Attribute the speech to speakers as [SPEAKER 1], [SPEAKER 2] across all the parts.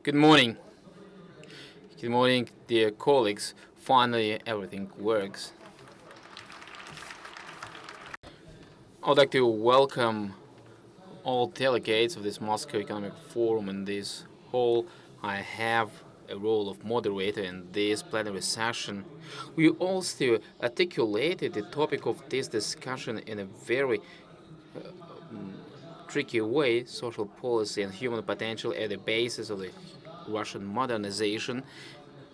[SPEAKER 1] Good morning. Good morning, dear colleagues. Finally, everything works. I would like to welcome all delegates of this Moscow Economic Forum in this hall. I have a role of moderator in this plenary session. We also articulated the topic of this discussion in a very tricky way: social policy and human potential at the basis of the Russian modernization.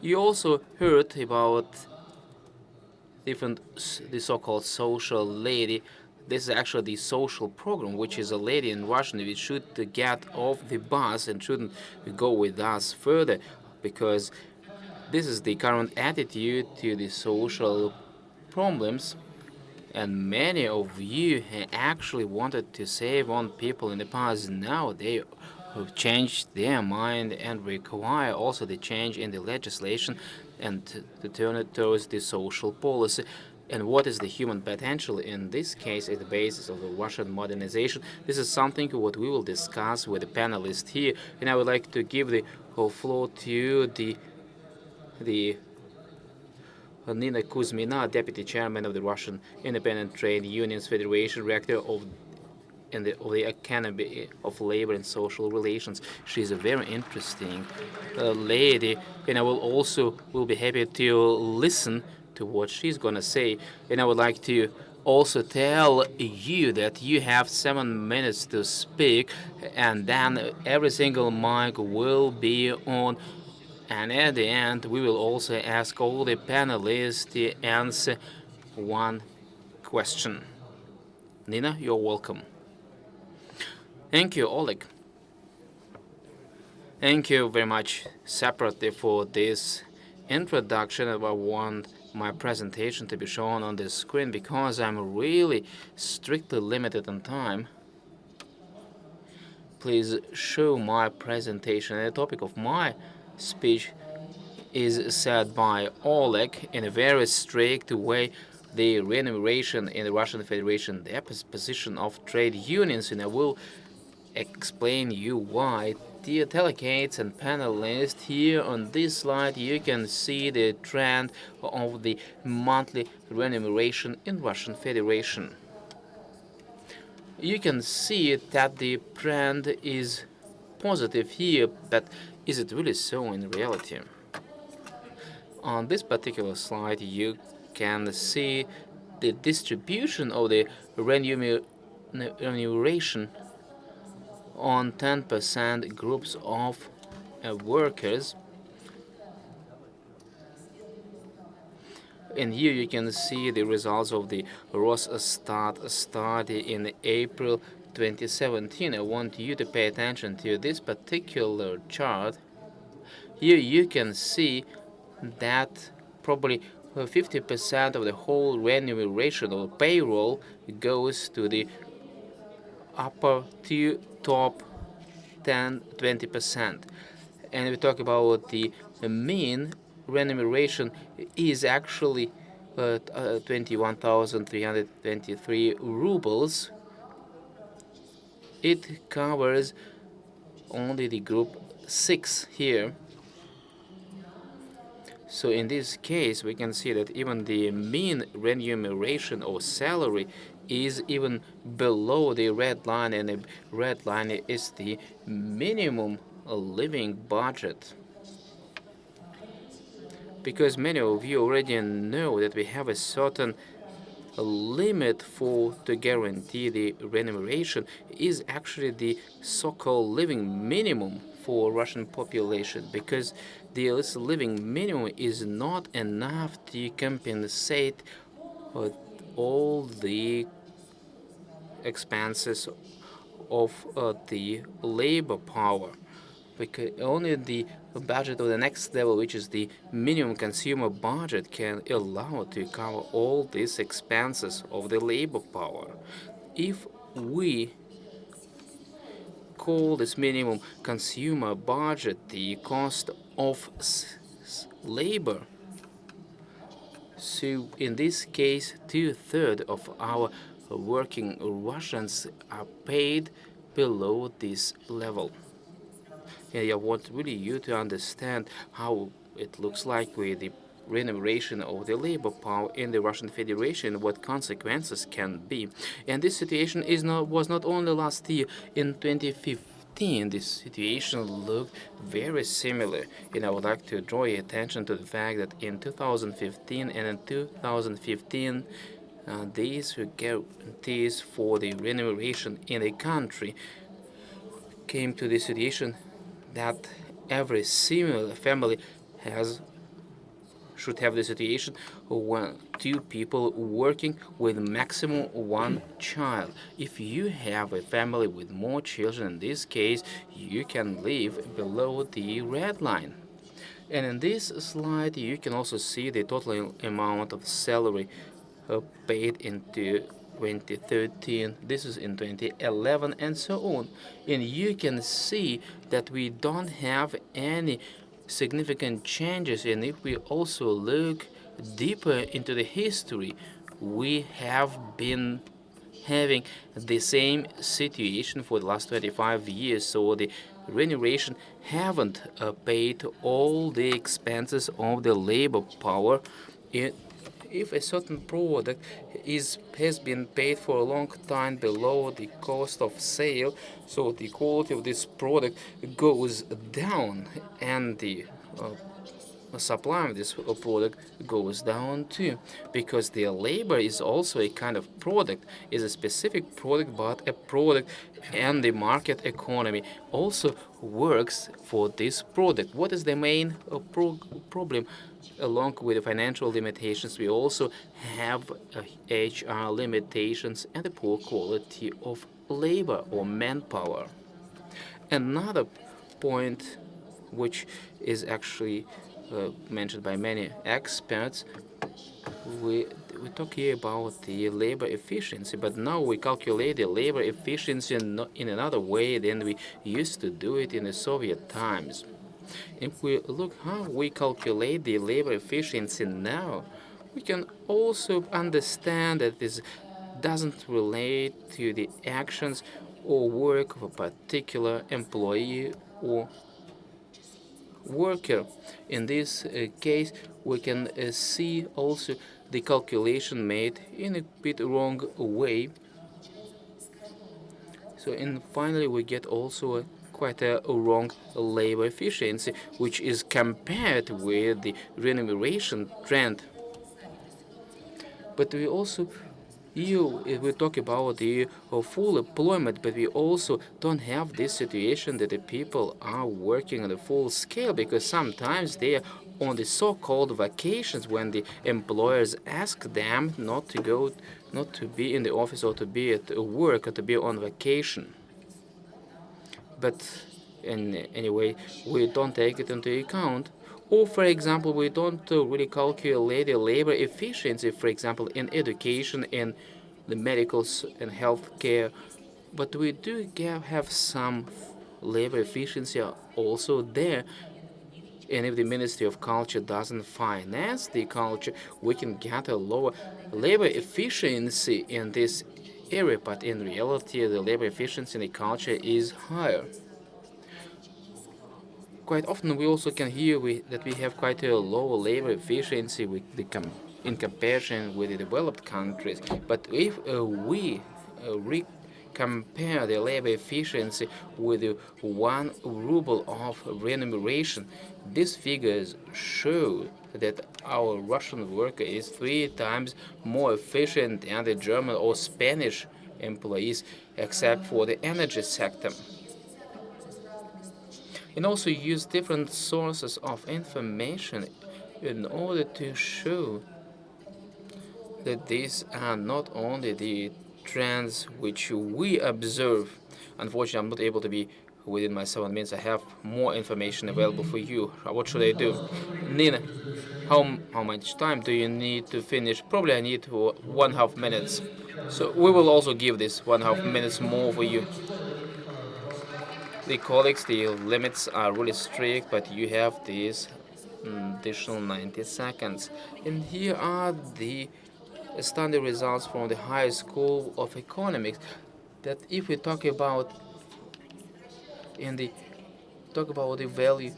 [SPEAKER 1] You also heard about the so-called social lady. This is actually the social program, which is a lady in Russian which should get off the bus and shouldn't go with us further, because this is the current attitude to the social problems. And many of you actually wanted to save on people in the past. Now they have changed their mind and require also the change in the legislation and to turn it towards the social policy. And what is the human potential in this case at the basis of the Russian modernization? This is something what we will discuss with the panelists here. And I would like to give the whole floor to the Nina Kuzmina, Deputy Chairman of the Russian Independent Trade Unions Federation, Rector of the Academy of Labor and Social Relations. She's a very interesting lady, and I will be happy to listen to what she's gonna say. And I would like to also tell you that you have 7 minutes to speak, and then every single mic will be on. And at the end, we will also ask all the panelists to answer one question. Nina, you're welcome. Thank you, Oleg. Thank you very much separately for this introduction. I want my presentation to be shown on the screen because I'm really strictly limited on time. Please show my presentation. And the topic of my speech is said by Oleg in a very strict way: the renumeration in the Russian Federation, the position of trade unions, and I will explain you why. Dear delegates and panelists, here on this slide you can see the trend of the monthly remuneration in Russian Federation. You can see that the trend is positive here, but is it really so in reality? On this particular slide, you can see the distribution of the remuneration on 10% groups of workers. And here you can see the results of the Rosstat study in April 2017. I want you to pay attention to this particular chart. Here you can see that probably 50% of the whole remuneration or payroll goes to the upper to top 20%. And we talk about the mean remuneration is actually 21,323 rubles. It covers only the group 6 here. So in this case, we can see that even the mean remuneration or salary is even below the red line, and the red line is the minimum living budget. Because many of you already know that we have a certain limit to guarantee the remuneration is actually the so-called living minimum for Russian population, because this living minimum is not enough to compensate all the expenses of the labor power, because only the budget of the next level, which is the minimum consumer budget, can allow to cover all these expenses of the labor power. If we call this minimum consumer budget the cost of labor, so in this case 2/3 of our working Russians are paid below this level. And I want really you to understand how it looks like with the renumeration of the labor power in the Russian Federation, what consequences can be. And this situation was not only last year in 2015. This situation looked very similar, and I would like to draw your attention to the fact that in 2015 and in 2015 these guarantees for the remuneration in the country came to the situation that every similar family has should have the situation when two people working with maximum one child. If you have a family with more children, in this case, you can live below the red line. And in this slide, you can also see the total amount of salary paid into 2013. This is in 2011 and so on. And you can see that we don't have any significant changes. And if we also look deeper into the history, we have been having the same situation for the last 25 years. So the remuneration haven't paid all the expenses of the labor power. It, if a certain product has been paid for a long time below the cost of sale, so the quality of this product goes down, and the supply of this product goes down too, because the labor is also a kind of product, is a specific product, but a product, and the market economy also works for this product. What is the main problem? Along with the financial limitations, we also have HR limitations and the poor quality of labor or manpower. Another point, which is actually mentioned by many experts, we we talk here about the labor efficiency, but now we calculate the labor efficiency in another way than we used to do it in the Soviet times. If we look how we calculate the labor efficiency now, we can also understand that this doesn't relate to the actions or work of a particular employee or worker. In this case, we can see also the calculation made in a bit wrong way. So, and finally, we get also quite a wrong labor efficiency, which is compared with the remuneration trend. But we also we talk about the full employment, but we also don't have this situation that the people are working on a full scale, because sometimes they are on the so-called vacations when the employers ask them not to go, not to be in the office or to be at work or to be on vacation. But in anyway, we don't take it into account. Or, for example, we don't really calculate the labor efficiency, for example, in education, in the medical and healthcare. But we do have some labor efficiency also there. And if the Ministry of Culture doesn't finance the culture, we can get a lower labor efficiency in this area. But in reality, the labor efficiency in the culture is higher. Quite often we also can hear that we have quite a low labor efficiency in comparison with the developed countries. But if we compare the labor efficiency with the 1 ruble of remuneration, these figures show that our Russian worker is 3 times more efficient than the German or Spanish employees, except for the energy sector. And also use different sources of information in order to show that these are not only the trends which we observe. Unfortunately, I'm not able to be within my 7 minutes. I have more information available for you. What should I do? Nina, how much time do you need to finish? Probably I need 1/2 minutes. So we will also give this 1/2 minutes more for you. The colleagues, the limits are really strict, but you have these additional 90 seconds. And here are the standard results from the High School of Economics. That if we talk about in the talk about the value,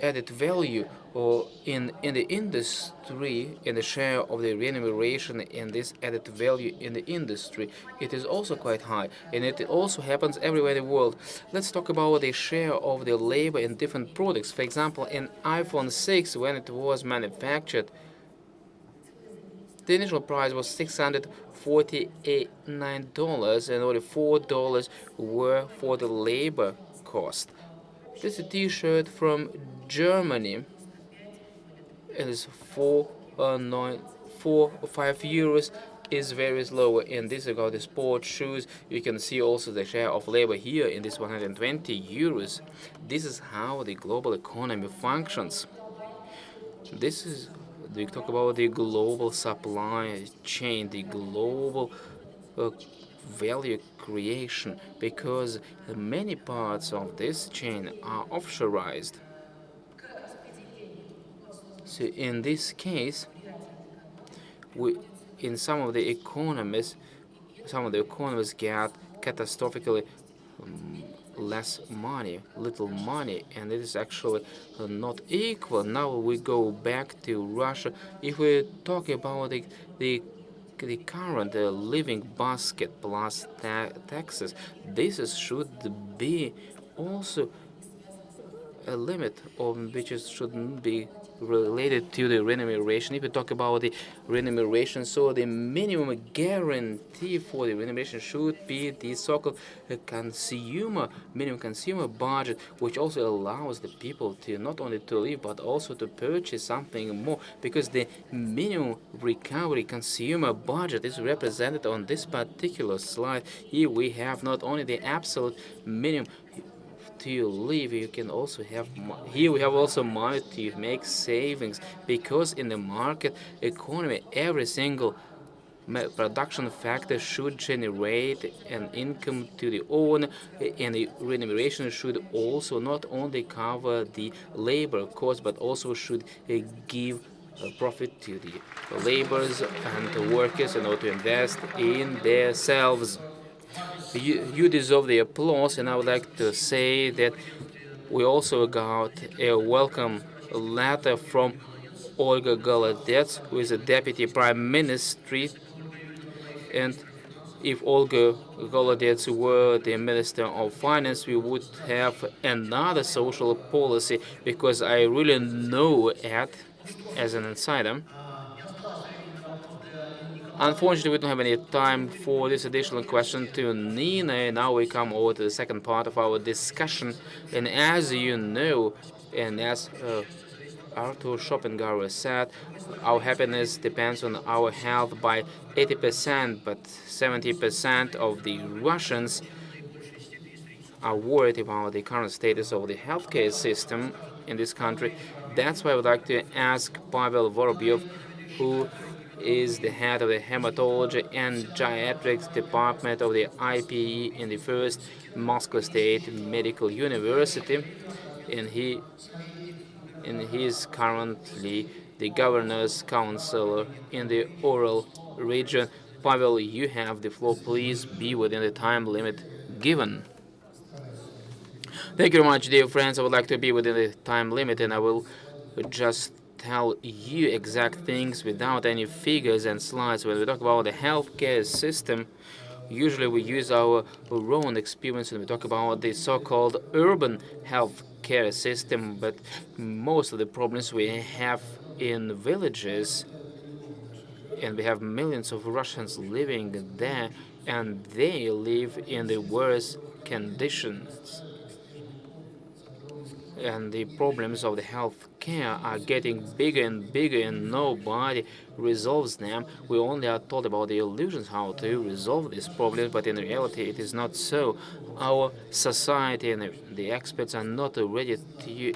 [SPEAKER 1] added value, or in the industry, in the share of the remuneration in this added value in the industry, it is also quite high, and it also happens everywhere in the world. Let's talk about the share of the labor in different products. For example, in iPhone 6, when it was manufactured, the initial price was $649, and only $4 were for the labor cost. This is a T-shirt from Germany. It is 4 or 5 euros is very low. In this regard, the sports shoes, you can see also the share of labor here in this 120 euros. This is how the global economy functions. This is, we talk about the global supply chain, the global uh, value creation, because many parts of this chain are offshoreized. So in this case, we, in some of the economists get catastrophically less money, little money, and it is actually not equal. Now we go back to Russia. If we talk about the the current living basket plus taxes, should be also a limit on which it shouldn't be related to the remuneration. If we talk about the remuneration, so the minimum guarantee for the remuneration should be the so-called minimum consumer budget, which also allows the people to not only to live but also to purchase something more, because the minimum recovery consumer budget is represented on this particular slide. Here we have not only the absolute minimum to live, you can also have here we have also money to make savings, because in the market economy every single production factor should generate an income to the owner, and the remuneration should also not only cover the labor cost but also should give profit to the laborers and the workers in order to invest in themselves. You deserve the applause, and I would like to say that we also got a welcome letter from Olga Golodets, who is a deputy prime minister. And if Olga Golodets were the minister of finance, we would have another social policy, because I really know it as an insider. Unfortunately, we don't have any time for this additional question to Nina. Now we come over to the second part of our discussion. And as you know, and as Arthur Schopenhauer said, our happiness depends on our health by 80%, but 70% of the Russians are worried about the current status of the healthcare system in this country. That's why I would like to ask Pavel Vorobyov, who is the head of the Hematology and Geriatrics Department of the IPE in the first Moscow State Medical University, and he is currently the governor's counselor in the Ural region. Pavel, you have the floor. Please be within the time limit given. Thank you very much, dear friends. I would like to be within the time limit, and I will just tell you exact things without any figures and slides. When we talk about the healthcare system, usually we use our own experience and we talk about the so-called urban healthcare system, but most of the problems we have in villages, and we have millions of Russians living there, and they live in the worst conditions, and the problems of the health care are getting bigger and bigger, and nobody resolves them. We only are told about the illusions how to resolve these problems, but in reality it is not so. Our society and the experts are not ready to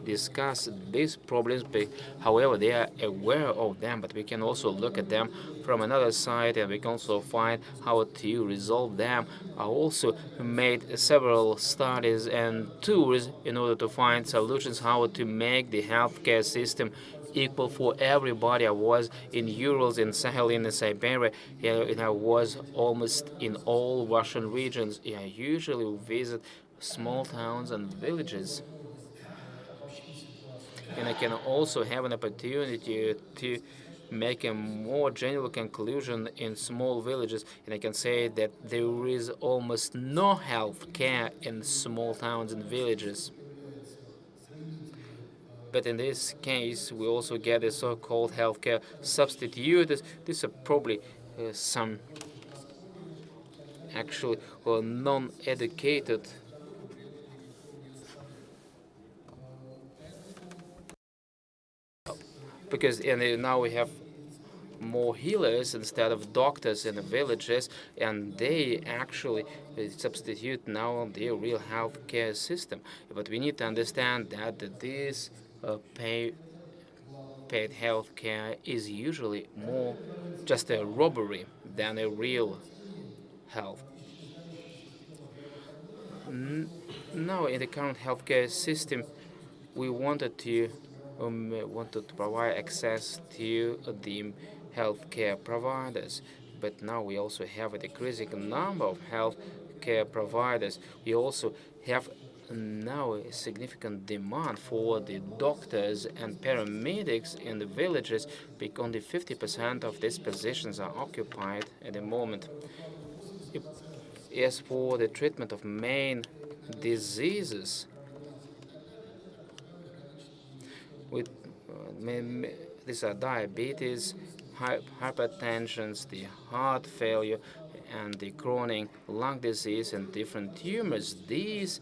[SPEAKER 1] discuss these problems, but however they are aware of them, but we can also look at them from another side, and we can also find how to resolve them. I also made several studies and tours in order to find solutions how to make the healthcare system equal for everybody. I was in Urals, in Sakhalin, in Siberia, and I was almost in all Russian regions. I usually visit small towns and villages. And I can also have an opportunity to make a more general conclusion in small villages, and I can say that there is almost no health care in small towns and villages. But in this case, we also get a so-called healthcare substitute. These are probably some actually non-educated, because now we have more healers instead of doctors in the villages, and they actually substitute now the real healthcare system. But we need to understand that this paid healthcare is usually more just a robbery than a real health. Now, in the current healthcare system, we wanted to provide access to the healthcare providers, but now we also have a decreasing number of healthcare providers. We also have now a significant demand for the doctors and paramedics in the villages, because only 50% of these positions are occupied at the moment. As for the treatment of main diseases, with these are diabetes, hypertension, the heart failure, and the chronic lung disease and different tumors. These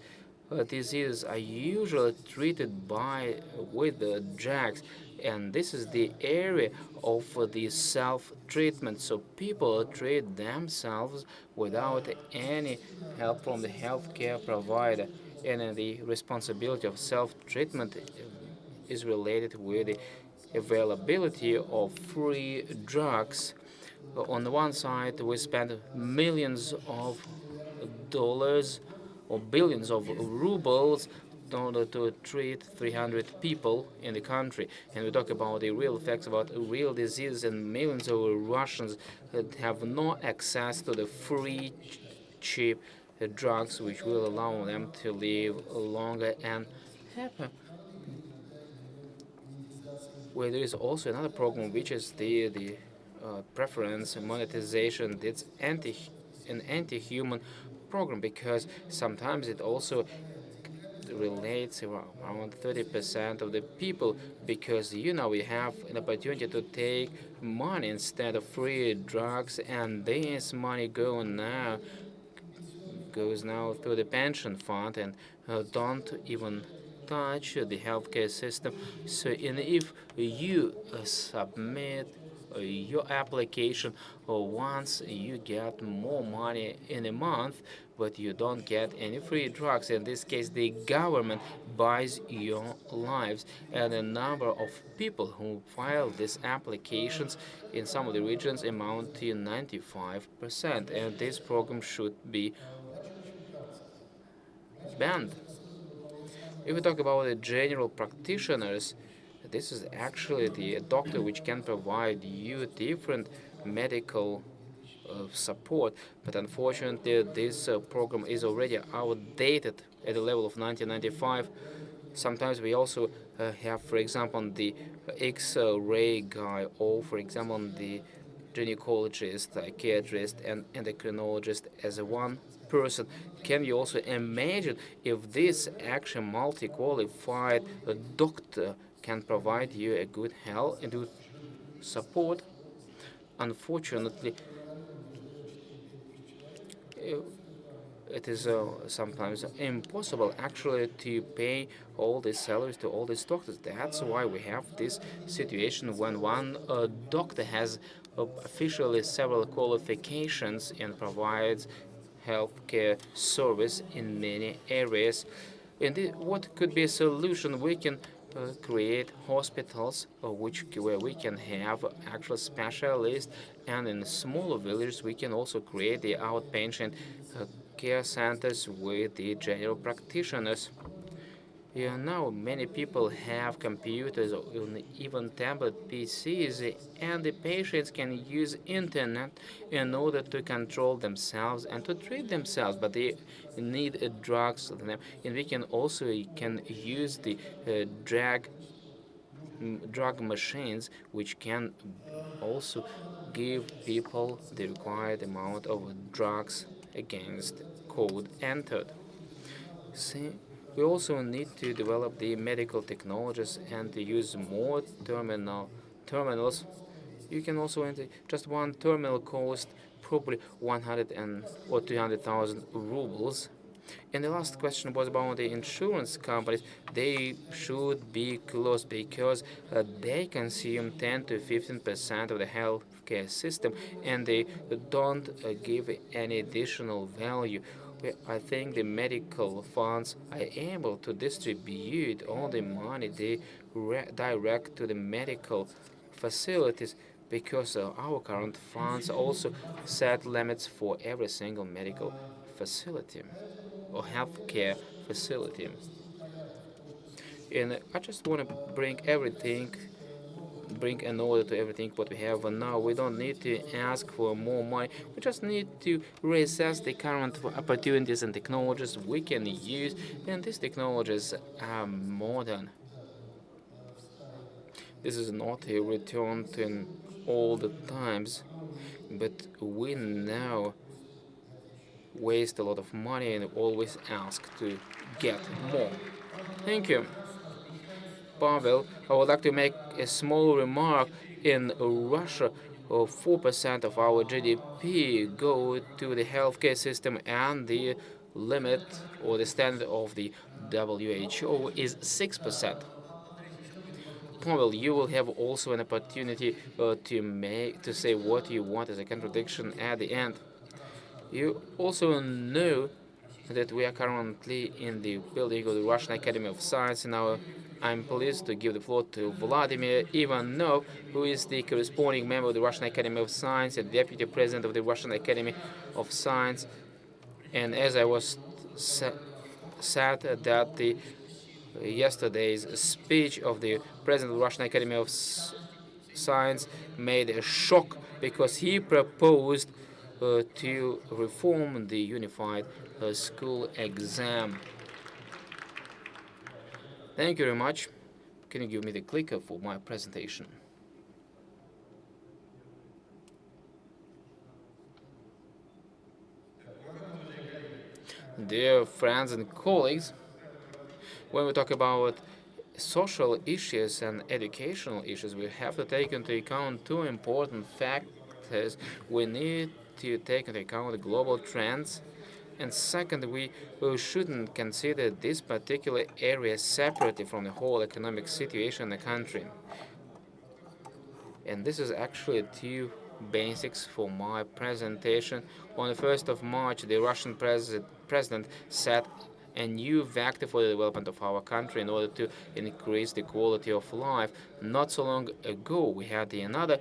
[SPEAKER 1] diseases are usually treated with drugs, and this is the area of the self-treatment. So people treat themselves without any help from the healthcare provider, and the responsibility of self-treatment is related with the availability of free drugs. On the one side, we spend millions of dollars or billions of rubles in order to treat 300 people in the country. And we talk about the real facts about real disease, and millions of Russians have no access to the free, cheap drugs which will allow them to live longer and happier. Well, there is also another program which is the preference monetization. It's an anti-human program, because sometimes it also relates around 30% of the people, because we have an opportunity to take money instead of free drugs, and this money goes now through the pension fund, and don't even touch the healthcare system. So, and if you submit your application, once you get more money in a month, but you don't get any free drugs. In this case, the government buys your lives, and the number of people who file these applications in some of the regions amount to 95%, and this program should be banned. If we talk about the general practitioners, this is actually the doctor which can provide you different medical support, but unfortunately, this program is already outdated at the level of 1995. Sometimes we also have, for example, the X-ray guy, or for example, the gynecologist, psychiatrist, and endocrinologist as a one person. Can you also imagine if this actual multi-qualified doctor can provide you a good health and good support? Unfortunately, uh, it is sometimes impossible actually to pay all these salaries to all these doctors. That's why we have this situation when one doctor has officially several qualifications and provides healthcare service in many areas. And what could be a solution? We can create hospitals where we can have actual specialists, and in smaller villages we can also create the outpatient care centers with the general practitioners. Yeah, now many people have computers or even tablet PCs, and the patients can use internet in order to control themselves and to treat themselves. But they need drugs, and we can also can use the drug machines, which can also give people the required amount of drugs against code entered. See, we also need to develop the medical technologies and to use more terminals. You can also enter just one terminal cost probably 100 and or 200,000 rubles. And the last question was about the insurance companies. They should be closed because they consume 10 to 15% of the healthcare system, and they don't give any additional value. I think the medical funds are able to distribute all the money they direct to the medical facilities, because our current funds also set limits for every single medical facility or healthcare facility. And I just want to bring an order to everything what we have now. We don't need to ask for more money. We just need to reassess the current opportunities and technologies we can use, and these technologies are modern. This is not a return to an old times, but we now waste a lot of money and always ask to get more. Thank you, Pavel. I would like to make a small remark. In Russia, 4% of our GDP go to the healthcare system, and the limit or the standard of the WHO is 6%. Pavel, you will have also an opportunity to say what you want as a contradiction at the end. You also know that we are currently in the building of the Russian Academy of Science. Now I'm pleased to give the floor to Vladimir Ivanov, who is the corresponding member of the Russian Academy of Science and deputy president of the Russian Academy of Science. And as I was sad that the yesterday's speech of the president of the Russian Academy of Science made a shock, because he proposed to reform the unified school exam. Thank you very much. Can you give me the clicker for my presentation? Dear friends and colleagues, when we talk about social issues and educational issues, we have to take into account two important factors. We need to take into account the global trends, and second, we shouldn't consider this particular area separately from the whole economic situation in the country. And this is actually two basics for my presentation. On the 1st of March, the Russian president set a new vector for the development of our country in order to increase the quality of life. Not so long ago, we had another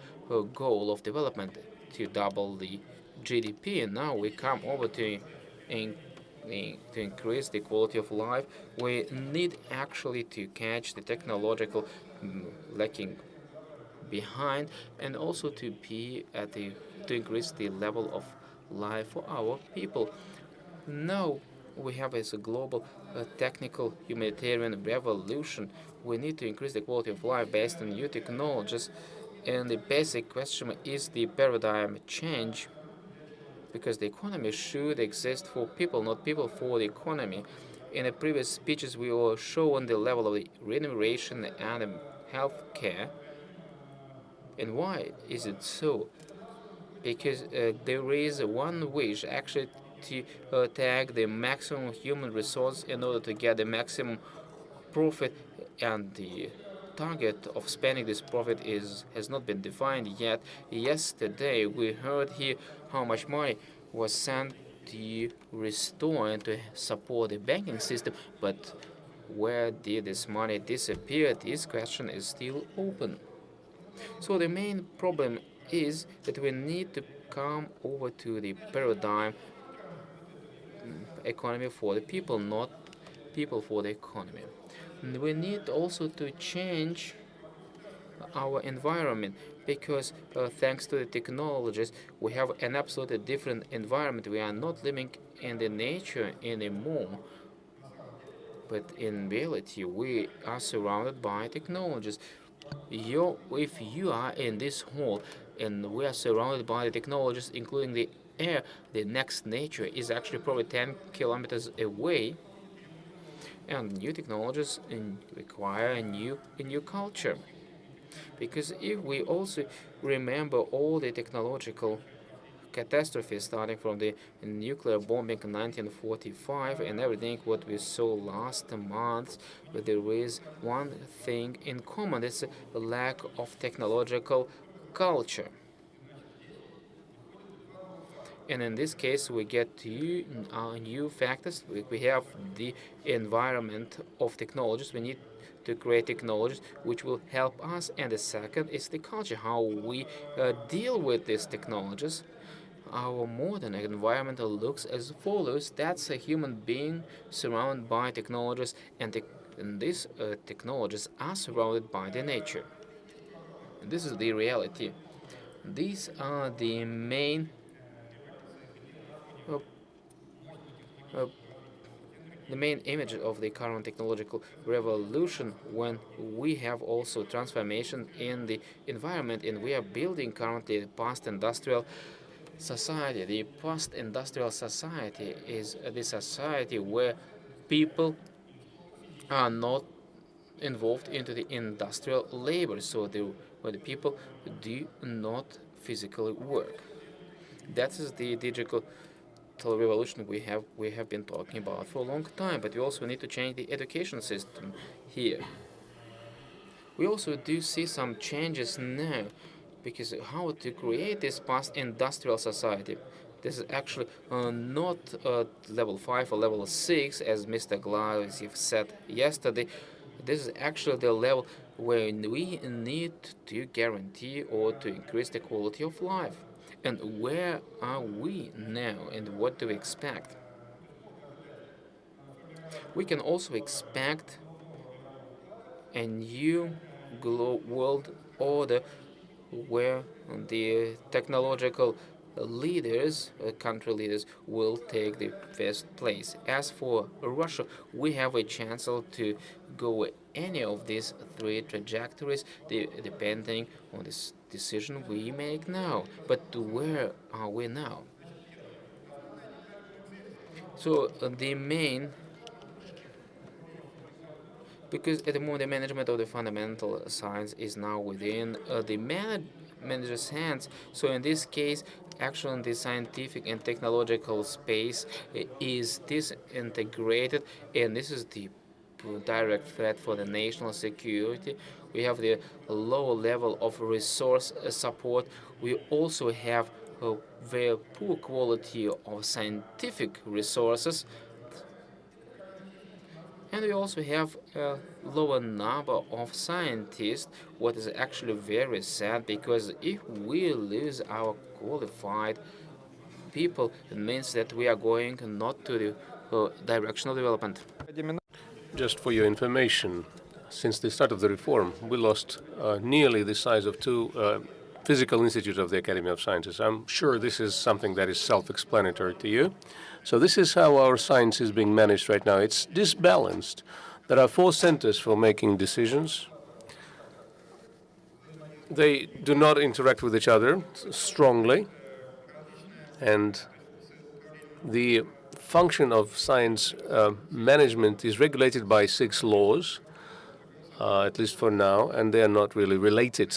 [SPEAKER 1] goal of development to double the GDP, and now we come over to increase the quality of life. We need actually to catch the technological lacking behind, and also to be at the to increase the level of life for our people. Now we have as a global technical humanitarian revolution. We need to increase the quality of life based on new technologies, and the basic question is the paradigm change, because the economy should exist for people, not people for the economy. In the previous speeches, we were shown the level of the remuneration and healthcare. And why is it so? Because there is one wish actually to tag the maximum human resource in order to get the maximum profit, and the target of spending this profit has not been defined yet. Yesterday we heard here how much money was sent to restore and to support the banking system, but where did this money disappear? This question is still open. So the main problem is that we need to come over to the paradigm economy for the people, not people, for the economy. And we need also to change our environment because thanks to the technologies we have an absolutely different environment. We are not living in the nature anymore, but in reality we are surrounded by technologies. If you are in this hall and we are surrounded by the technologies including the air, the next nature is actually probably 10 kilometers away, and new technologies require a new culture. Because if we also remember all the technological catastrophes starting from the nuclear bombing in 1945 and everything what we saw last month, but there is one thing in common: it's a lack of technological culture. And in this case, we get new factors. We have the environment of technologies. We need to create technologies which will help us. And the second is the culture, how we deal with these technologies. Our modern environment looks as follows. That's a human being surrounded by technologies, and these technologies are surrounded by the nature. This is the reality. These are uh, uh, the main image of the current technological revolution, when we have also transformation in the environment and we are building currently the post-industrial society. The post-industrial society is the society where people are not involved into the industrial labor, so where the people do not physically work. That is the digital revolution we have been talking about for a long time, but we also need to change the education system here. We also do see some changes now, because how to create this post-industrial society. This is actually not level 5 or level 6, as Mr. Glasiev said yesterday. This is actually the level where we need to guarantee or to increase the quality of life. And where are we now, and what do we expect? We can also expect a new world order where the technological leaders, country leaders, will take the first place. As for Russia, we have a chance to go any of these three trajectories, depending on this decision we make now. But where are we now? So the main because at the moment the management of the fundamental science is now within the manager's hands. So in this case, actually the scientific and technological space is disintegrated, and this is the direct threat for the national security. We have the low level of resource support. We also have a very poor quality of scientific resources, and we also have a lower number of scientists, what is actually very sad, because if we lose our qualified people, it means that we are going not to the direction of development.
[SPEAKER 2] Just for your information, since the start of the reform, we lost nearly the size of two physical institutes of the Academy of Sciences. I'm sure this is something that is self-explanatory to you. So this is how our science is being managed right now. It's disbalanced. There are 4 centers for making decisions. They do not interact with each other strongly, and the function of science management is regulated by 6 laws, at least for now, and they are not really related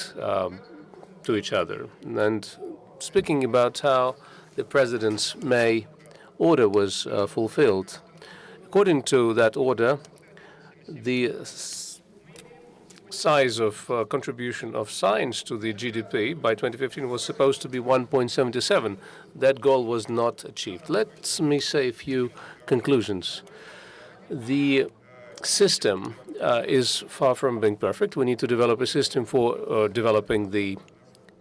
[SPEAKER 2] to each other. And speaking about how the President's May order was fulfilled, according to that order, the size of contribution of science to the GDP by 2015 was supposed to be 1.77. That goal was not achieved. Let me say a few conclusions. The system is far from being perfect. We need to develop a system for developing the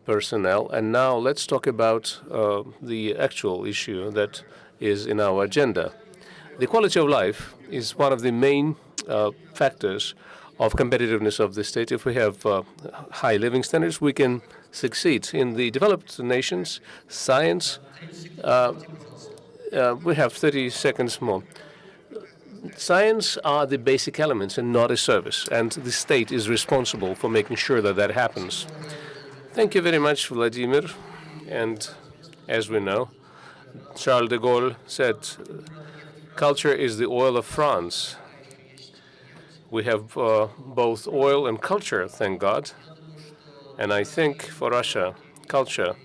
[SPEAKER 2] personnel. And now let's talk about the actual issue that is in our agenda. The quality of life is one of the main factors of competitiveness of the state. If we have high living standards, we can succeed. In the developed nations, science, we have 30 seconds more. Science are the basic elements and not a service, and the state is responsible for making sure that that happens. Thank you very much, Vladimir. And as we know, Charles de Gaulle said, culture is the oil of France. We have both oil and culture, thank God. And I think for Russia, culture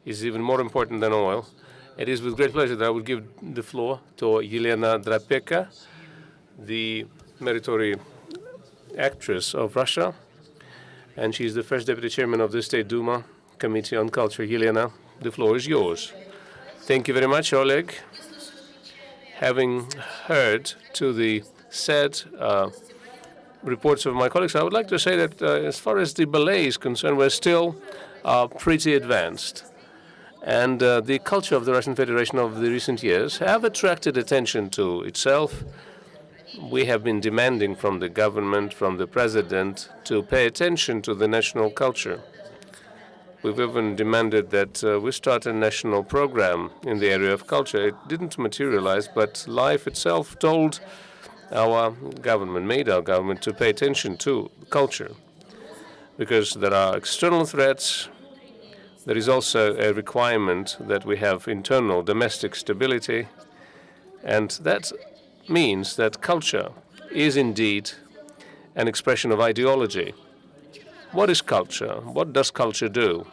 [SPEAKER 2] is even more important than oil. It is with great pleasure that I will give the floor to Yelena Drapeka, the Meritory Actress of Russia. And she's the first deputy chairman of the State Duma Committee on Culture. Yelena, the floor is yours. Thank you very much, Oleg. Having heard to the sad reports of my colleagues, I would like to say that as far as the ballet is concerned, we're still pretty advanced. And the culture of the Russian Federation of the recent years have attracted attention to itself. We have been demanding from the government, from the president, to pay attention to the national culture. We've even demanded that we start a national program in the area of culture. It didn't materialize, but life itself told our government, made our government to pay attention to culture. Because there are external threats, there is also a requirement that we have internal domestic stability, and that means that culture is indeed an expression of ideology. What is culture? What does culture do?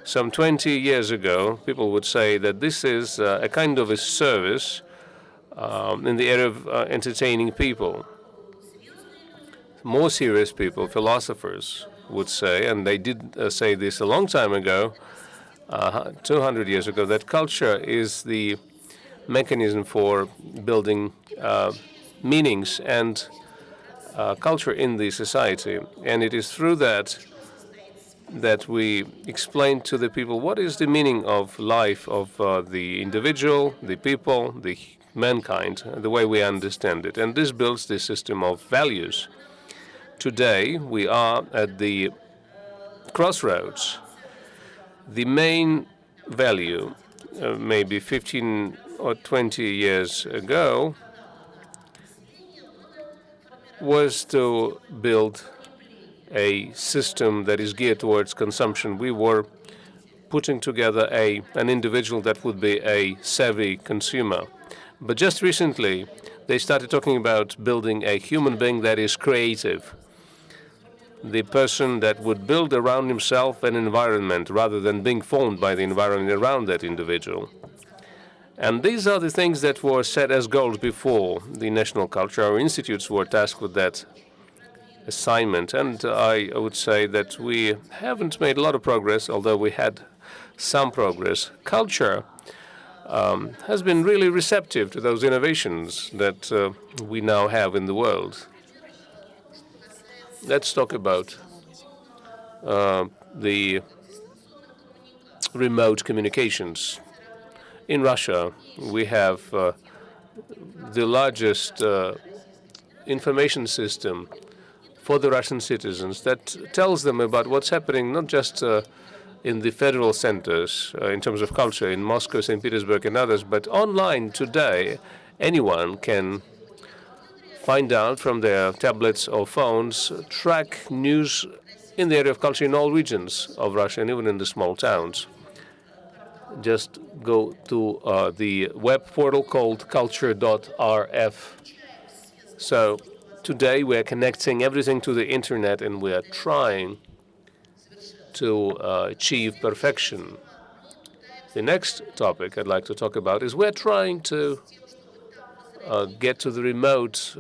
[SPEAKER 2] Some 20 years ago, people would say that this is a kind of a service in the area of entertaining people. More serious people, philosophers, would say, and they did say this a long time ago, 200 years ago, that culture is the mechanism for building meanings and culture in the society. And it is through that we explain to the people what is the meaning of life of the individual, the people, the mankind, the way we understand it. And this builds the system of values. Today, we are at the crossroads. The main value, maybe 15 or 20 years ago, was to build a system that is geared towards consumption. We were putting together an individual that would be a savvy consumer. But just recently, they started talking about building a human being that is creative. The person that would build around himself an environment rather than being formed by the environment around that individual. And these are the things that were set as goals before the national culture. Our institutes were tasked with that assignment. And I would say that we haven't made a lot of progress, although we had some progress. Culture has been really receptive to those innovations that we now have in the world. Let's talk about the remote communications. In Russia, we have the largest information system for the Russian citizens that tells them about what's happening not just in the federal centers in terms of culture in Moscow, St. Petersburg, and others, but online today, anyone can find out from their tablets or phones, track news in the area of culture in all regions of Russia and even in the small towns. Just go to the web portal called culture.rf. So today we are connecting everything to the internet and we are trying to achieve perfection. The next topic I'd like to talk about is we're trying to get to the remote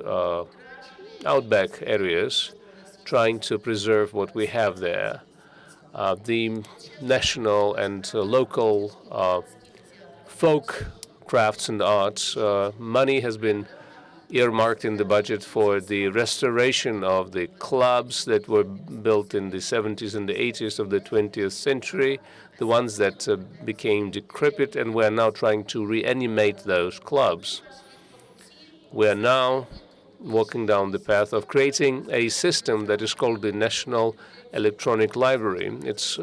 [SPEAKER 2] outback areas, trying to preserve what we have there. The national and local folk crafts and arts, money has been earmarked in the budget for the restoration of the clubs that were built in the 70s and the 80s of the 20th century, the ones that became decrepit, and we're now trying to reanimate those clubs. We are now walking down the path of creating a system that is called the National Electronic Library. It's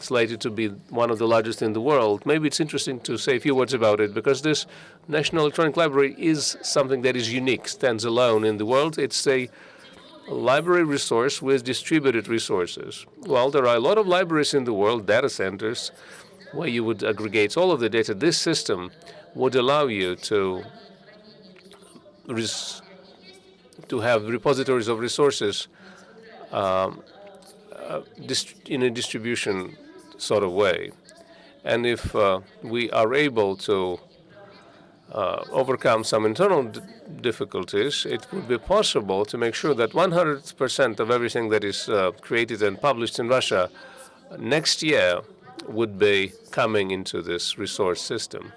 [SPEAKER 2] slated to be one of the largest in the world. Maybe it's interesting to say a few words about it, because this National Electronic Library is something that is unique, stands alone in the world. It's a library resource with distributed resources. Well, there are a lot of libraries in the world, data centers, where you would aggregate all of the data. This system would allow you to have repositories of resources in a distribution sort of way. And if we are able to overcome some internal difficulties, it would be possible to make sure that 100% of everything that is created and published in Russia next year would be coming into this resource system.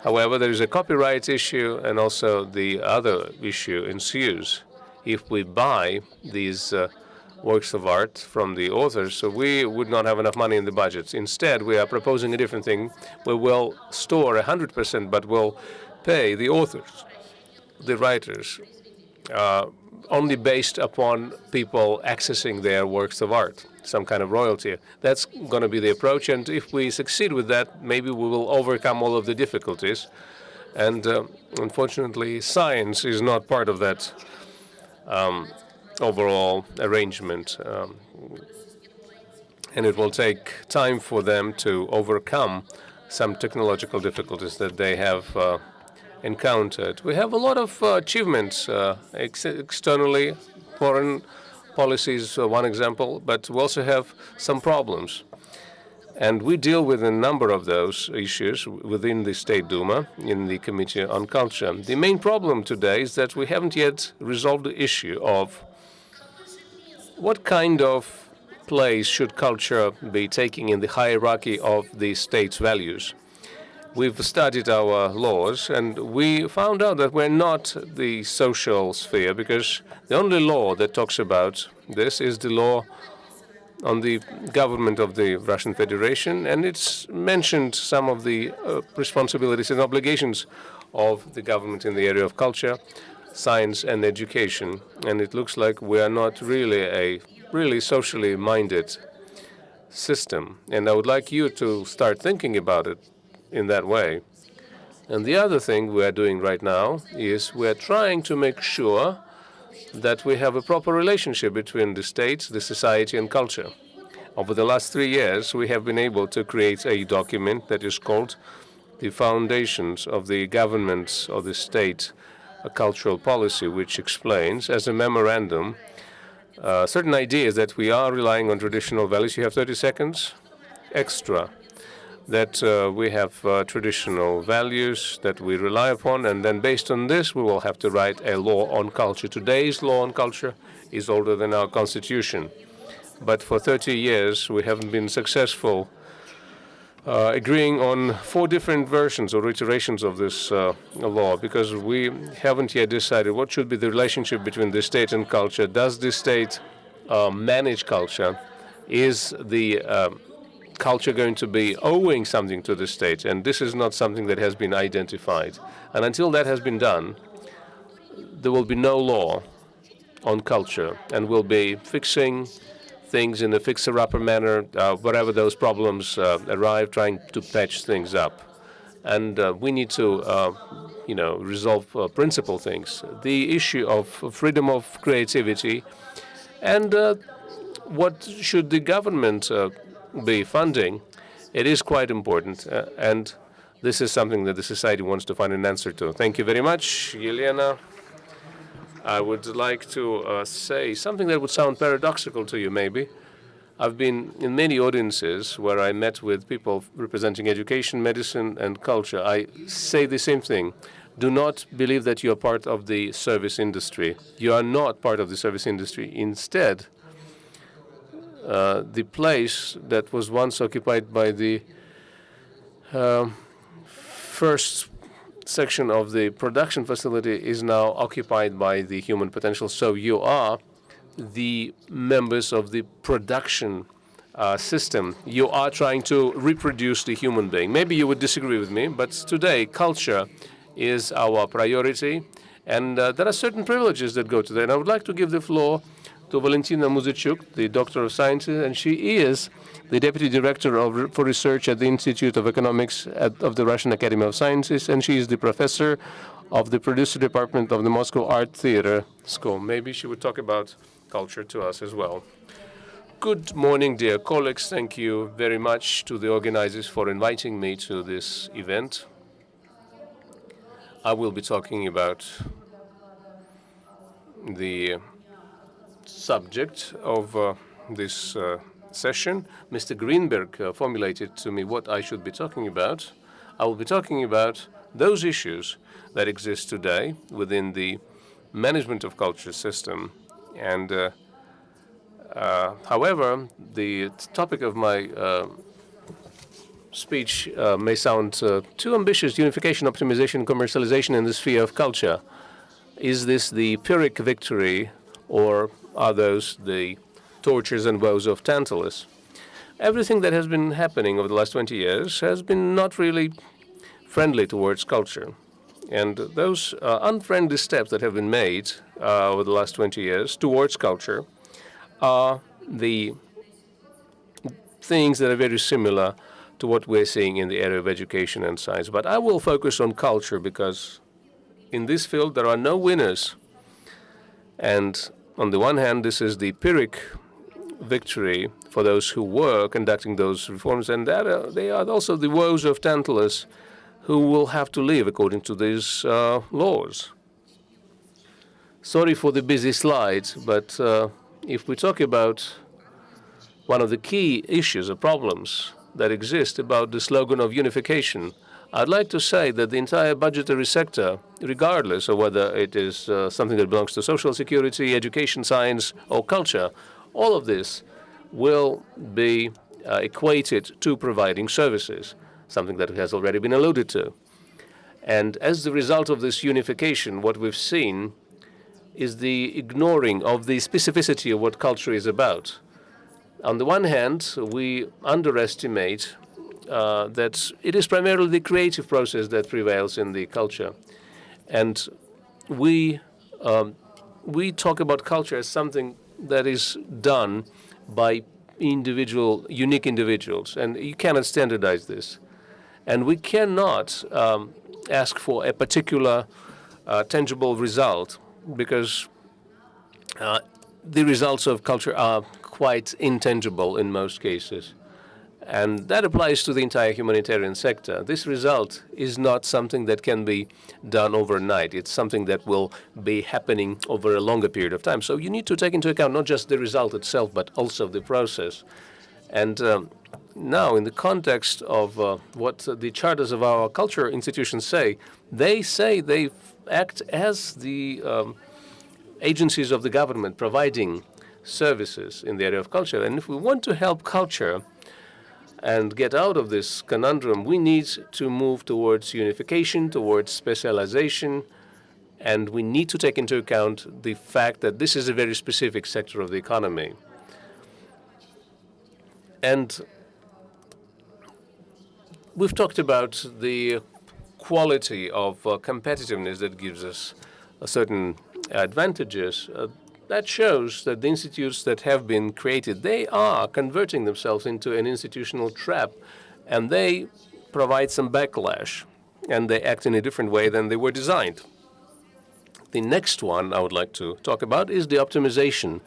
[SPEAKER 2] However, there is a copyright issue, and also the other issue ensues. If we buy these works of art from the authors, so we would not have enough money in the budget. Instead, we are proposing a different thing. We will store 100%, but we'll pay the authors, the writers, only based upon people accessing their works of art, some kind of royalty. That's going to be the approach, and if we succeed with that, maybe we will overcome all of the difficulties. And unfortunately, science is not part of that overall arrangement, and it will take time for them to overcome some technological difficulties that they have encountered. We have a lot of achievements externally. Foreign policy is one example, but we also have some problems. And we deal with a number of those issues within the State Duma in the Committee on Culture. The main problem today is that we haven't yet resolved the issue of what kind of place should culture be taking in the hierarchy of the state's values. We've studied our laws, and we found out that we're not the social sphere, because the only law that talks about this is the law on the government of the Russian Federation, and it's mentioned some of the responsibilities and obligations of the government in the area of culture, science, and education. And it looks like we are not really a socially minded system. And I would like you to start thinking about it in that way. And the other thing we are doing right now is we are trying to make sure that we have a proper relationship between the state, the society, and culture. Over the last 3 years, we have been able to create a document that is called the Foundations of the Governments of the State, a Cultural Policy, which explains, as a memorandum, certain ideas that we are relying on traditional values. You have 30 seconds extra. That we have traditional values that we rely upon, and then based on this, we will have to write a law on culture. Today's law on culture is older than our constitution, but for 30 years, we haven't been successful agreeing on 4 different versions or iterations of this law, because we haven't yet decided what should be the relationship between the state and culture. Does the state manage culture? Is the culture going to be owing something to the state? And this is not something that has been identified. And until that has been done, there will be no law on culture, and we'll be fixing things in a fixer-upper manner wherever those problems arrive, trying to patch things up. And we need to, resolve principal things. The issue of freedom of creativity, and what should the government be funding, it is quite important, and this is something that the society wants to find an answer to. Thank you very much, Yelena. I would like to say something that would sound paradoxical to you, maybe. I've been in many audiences where I met with people representing education, medicine, and culture. I say the same thing. Do not believe that you are part of the service industry. You are not part of the service industry. Instead, the place that was once occupied by the first section of the production facility is now occupied by the human potential. So you are the members of the production system. You are trying to reproduce the human being. Maybe you would disagree with me, but today culture is our priority, and there are certain privileges that go to that. And I would like to give the floor to Valentina Muzyczuk, the Doctor of Sciences, and she is the Deputy Director for Research at the Institute of Economics of the Russian Academy of Sciences, and she is the Professor of the Producer Department of the Moscow Art Theater School. Maybe she would talk about culture to us as well. Good morning, dear colleagues. Thank you very much to the organizers for inviting me to this event. I will be talking about the subject of this session. Mr. Greenberg formulated to me what I should be talking about. I will be talking about those issues that exist today within the management of culture system. And however, the topic of my speech may sound too ambitious: unification, optimization, commercialization in the sphere of culture. Is this the Pyrrhic victory, or are those the tortures and woes of Tantalus? Everything that has been happening over the last 20 years has been not really friendly towards culture. And those unfriendly steps that have been made over the last 20 years towards culture are the things that are very similar to what we're seeing in the area of education and science. But I will focus on culture because in this field there are no winners. And on the one hand, this is the Pyrrhic victory for those who were conducting those reforms, and that they are also the woes of Tantalus, who will have to live according to these laws. Sorry for the busy slides, but if we talk about one of the key issues or problems that exist about the slogan of unification, I'd like to say that the entire budgetary sector, regardless of whether it is something that belongs to social security, education, science, or culture, all of this will be equated to providing services, something that has already been alluded to. And as the result of this unification, what we've seen is the ignoring of the specificity of what culture is about. On the one hand, we underestimate that it is primarily the creative process that prevails in the culture. And we talk about culture as something that is done by unique individuals, and you cannot standardize this. And we cannot ask for a particular tangible result, because the results of culture are quite intangible in most cases. And that applies to the entire humanitarian sector. This result is not something that can be done overnight. It's something that will be happening over a longer period of time. So you need to take into account not just the result itself, but also the process. And now, in the context of what the charters of our culture institutions say they act as the agencies of the government providing services in the area of culture. And if we want to help culture and get out of this conundrum, we need to move towards unification, towards specialization, and we need to take into account the fact that this is a very specific sector of the economy. And we've talked about the quality of competitiveness that gives us certain advantages. That shows that the institutes that have been created, they are converting themselves into an institutional trap, and they provide some backlash, and they act in a different way than they were designed. The next one I would like to talk about is the optimization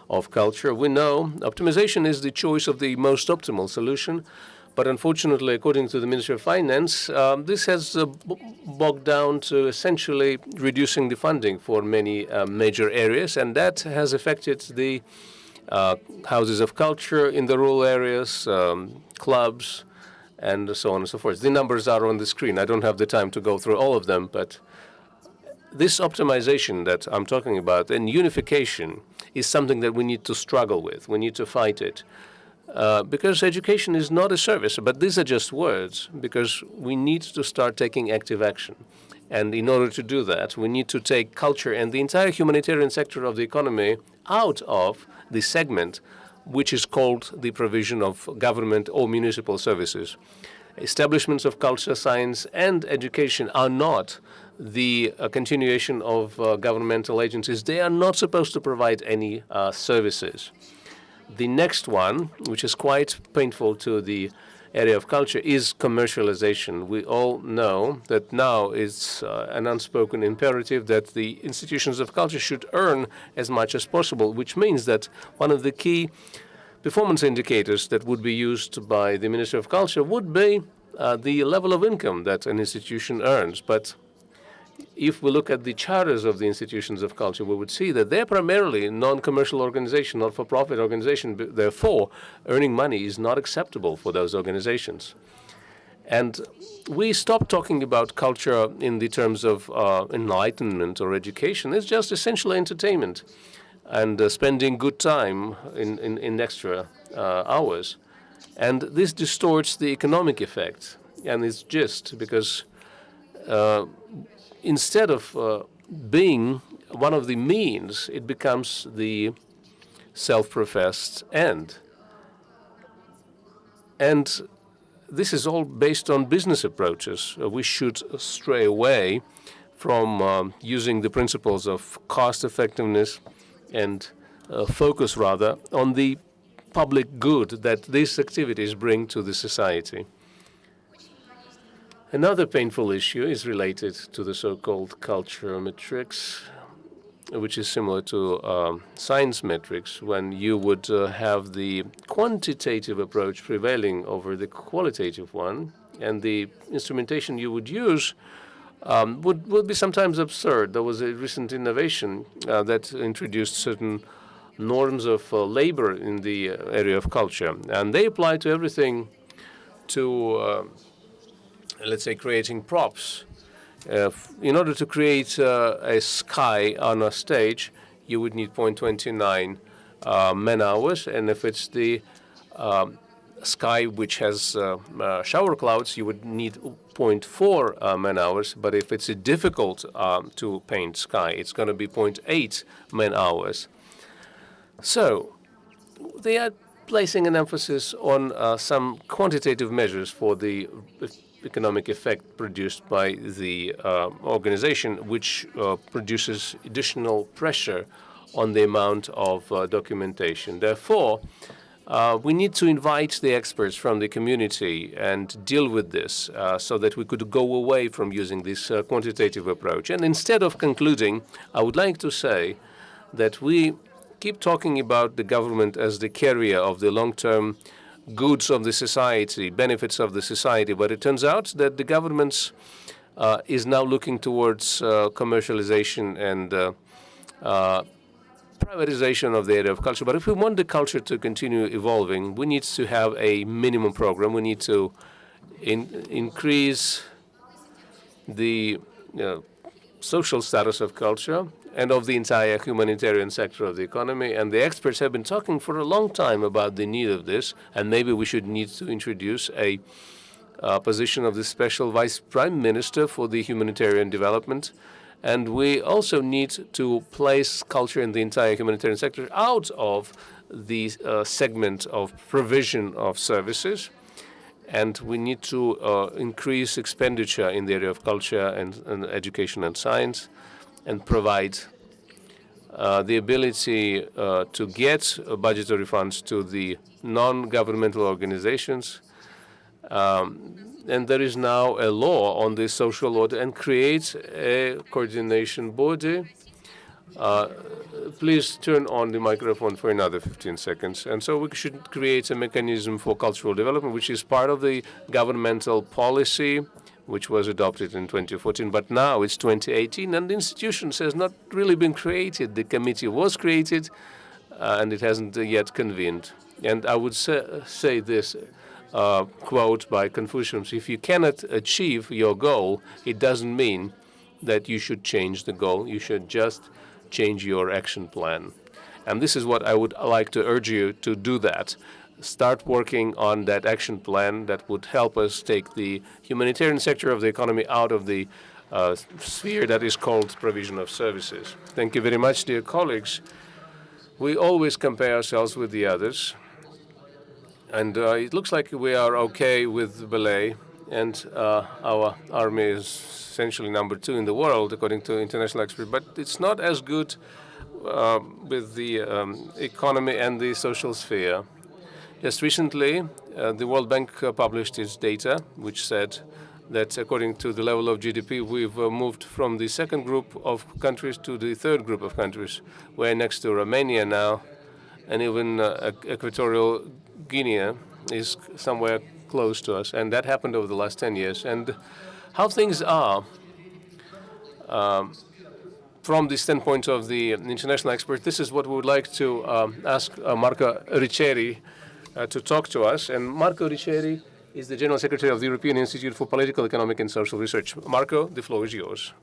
[SPEAKER 2] of culture. We know optimization is the choice of the most optimal solution, but unfortunately, according to the Ministry of Finance, this has bogged down to essentially reducing the funding for many major areas, and that has affected the houses of culture in the rural areas, clubs, and so on and so forth. The numbers are on the screen. I don't have the time to go through all of them, but this optimization that I'm talking about and unification is something that we need to struggle with. We need to fight it. because education is not a service. But these are just words, because we need to start taking active action. And in order to do that, we need to take culture and the entire humanitarian sector of the economy out of the segment which is called the provision of government or municipal services. Establishments of culture, science, and education are not the continuation of governmental agencies. They are not supposed to provide any services. The next one, which is quite painful to the area of culture, is commercialization. We all know that now it's an unspoken imperative that the institutions of culture should earn as much as possible, which means that one of the key performance indicators that would be used by the Minister of Culture would be the level of income that an institution earns. But if we look at the charters of the institutions of culture, we would see that they're primarily non-commercial organization, not-for-profit organization. Therefore, earning money is not acceptable for those organizations. And we stop talking about culture in the terms of enlightenment or education. It's just essentially entertainment and spending good time in extra hours. And this distorts the economic effect. And it's just because instead of being one of the means, it becomes the self-professed end. And this is all based on business approaches. We should stray away from using the principles of cost effectiveness and focus rather on the public good that these activities bring to the society. Another painful issue is related to the so-called culture metrics, which is similar to science metrics, when you would have the quantitative approach prevailing over the qualitative one, and the instrumentation you would use would be sometimes absurd. There was a recent innovation that introduced certain norms of labor in the area of culture, and they apply to everything to let's say, creating props. In order to create a sky on a stage, you would need 0.29 man-hours, and if it's the sky which has shower clouds, you would need 0.4 man-hours. But if it's a difficult to paint sky, it's going to be 0.8 man-hours. So they are placing an emphasis on some quantitative measures for the economic effect produced by the organization, which produces additional pressure on the amount of documentation. Therefore, we need to invite the experts from the community and deal with this so that we could go away from using this quantitative approach. And instead of concluding, I would like to say that we keep talking about the government as the carrier of the long-term goods of the society, benefits of the society, but it turns out that the government is now looking towards commercialization and privatization of the area of culture. But if we want the culture to continue evolving, we need to have a minimum program. We need to increase the social status of culture and of the entire humanitarian sector of the economy. And the experts have been talking for a long time about the need of this, and maybe we should need to introduce a position of the special vice prime minister for the humanitarian development. And we also need to place culture in the entire humanitarian sector out of the segment of provision of services. And we need to increase expenditure in the area of culture and education and science, and provide the ability to get budgetary funds to the non-governmental organizations. And there is now a law on the social order, and create a coordination body. Please turn on the microphone for another 15 seconds. And so we should create a mechanism for cultural development, which is part of the governmental policy, which was adopted in 2014. But now it's 2018, and the institutions has not really been created. The committee was created, and it hasn't yet convened. And I would say this quote by Confucius: if you cannot achieve your goal, it doesn't mean that you should change the goal. You should just change your action plan. And this is what I would like to urge you to do, that start working on that action plan that would help us take the humanitarian sector of the economy out of the sphere that is called provision of services. Thank you very much, dear colleagues. We always compare ourselves with the others, and it looks like we are okay with Belay, and our army is essentially number 2 in the world, according to international experts, but it's not as good with the economy and the social sphere. Just recently, the World Bank published its data, which said that according to the level of GDP, we've moved from the second group of countries to the third group of countries. We're next to Romania now, and even Equatorial Guinea is somewhere close to us, and that happened over the last 10 years. And how things are from the standpoint of the international expert, this is what we would like to ask Marco Riccieri to talk to us. And Marco Riccieri is the General Secretary of the European Institute for Political, Economic and Social Research. Marco, the floor is yours.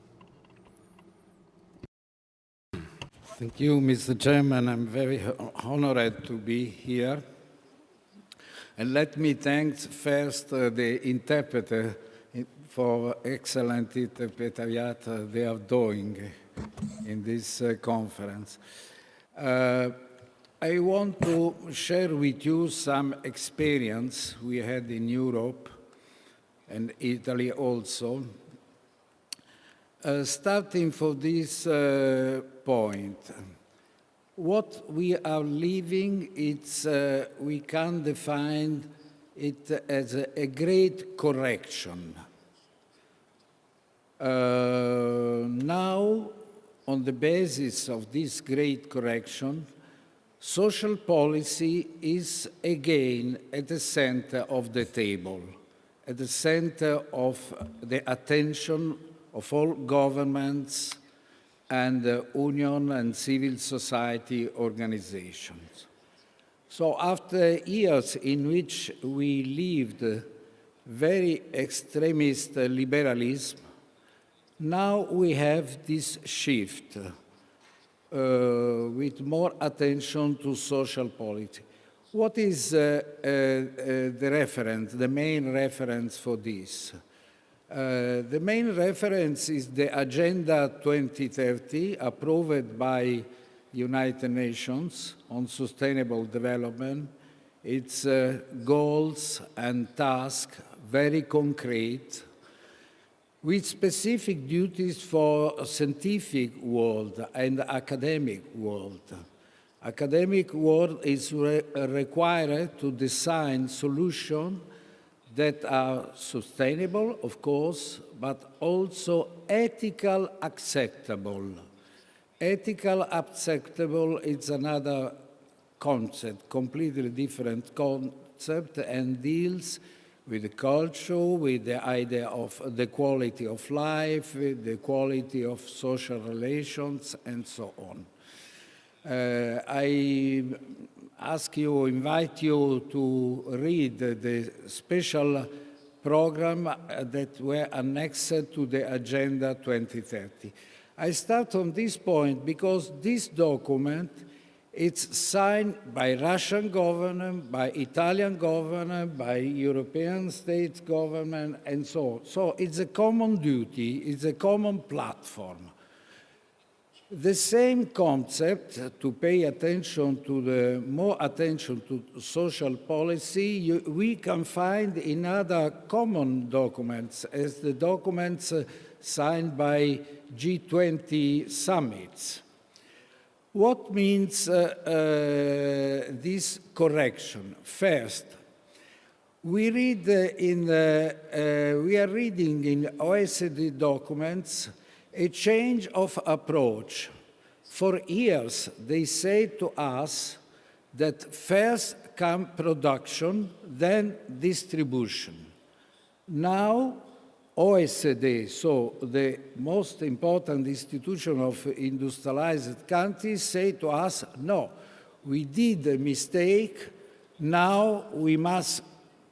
[SPEAKER 3] Thank you, Mr. Chairman. I'm very honored to be here. And let me thank first the interpreter for excellent interpretariat they are doing in this conference. I want to share with you some experience we had in Europe and Italy also. Starting from this point, what we are living, it's, we can define it as a great correction. Now, on the basis of this great correction, social policy is again at the center of the table, at the center of the attention of all governments and union and civil society organizations. So after years in which we lived very extremist liberalism, now we have this shift with more attention to social policy. What is the reference, the main reference for this? The main reference is the Agenda 2030 approved by United Nations on Sustainable Development. Its goals and tasks very concrete, with specific duties for scientific world and academic world. Academic world is required to design solutions that are sustainable, of course, but also ethical acceptable. Ethical acceptable is another concept, completely different concept, and deals with the culture, with the idea of the quality of life, with the quality of social relations, and so on. I invite you to read the special program that were annexed to the Agenda 2030. I start on this point because this document, it's signed by Russian government, by Italian government, by European states government, and so on. So it's a common duty, it's a common platform. The same concept, to pay attention to more attention to social policy, we can find in other common documents, as the documents signed by G20 summits. What means this correction? First, we are reading in OECD documents a change of approach. For years, they say to us that first come production, then distribution. Now, OECD, so the most important institution of industrialized countries, say to us, no, we did a mistake, now we must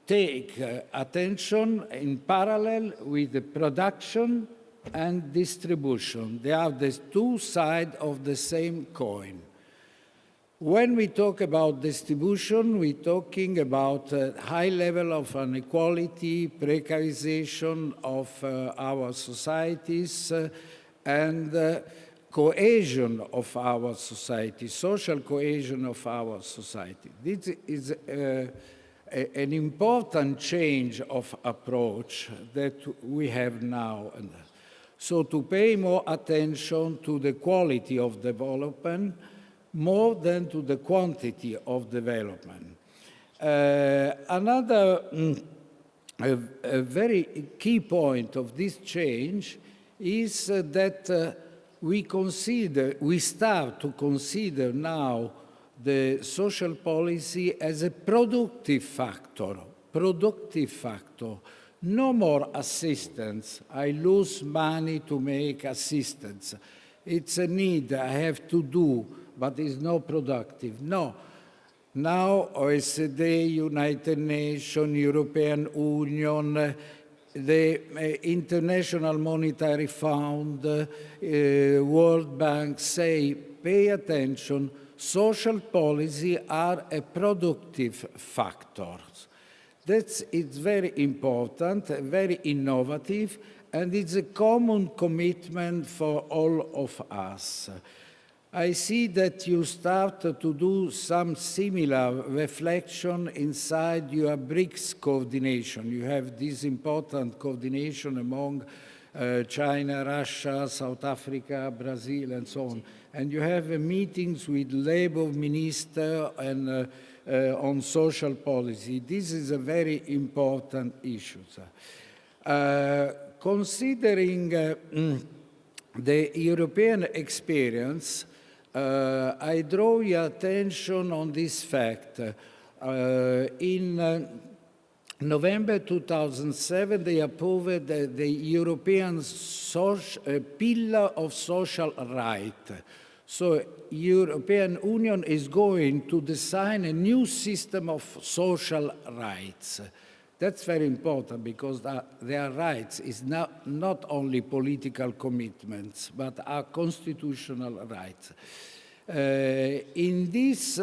[SPEAKER 3] take attention in parallel with the production and distribution. They are the two sides of the same coin. When we talk about distribution, we're talking about high level of inequality, precarization of our societies, and cohesion of our society, social cohesion of our society. This is an important change of approach that we have now. So to pay more attention to the quality of development more than to the quantity of development. Another a very key point of this change is that we start to consider now the social policy as a productive factor. No more assistance. I lose money to make assistance. It's a need I have to do, but it's not productive. No. Now, OECD, United Nations, European Union, the International Monetary Fund, World Bank say, pay attention, social policy are a productive factor. It's very important, very innovative, and it's a common commitment for all of us. I see that you start to do some similar reflection inside your BRICS coordination. You have this important coordination among China, Russia, South Africa, Brazil, and so on. And you have meetings with labor minister and on social policy. This is a very important issue. Considering the European experience, I draw your attention on this fact. In November 2007, they approved the European Pillar of Social Rights. So European Union is going to design a new system of social rights. That's very important because their rights is not only political commitments, but are constitutional rights. In this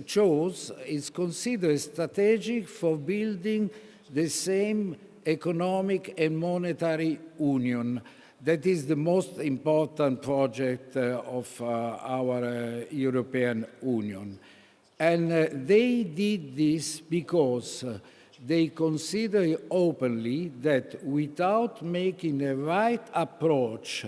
[SPEAKER 3] chose is considered strategic for building the same economic and monetary union. That is the most important project of our European Union. And they did this because they consider openly that without making the right approach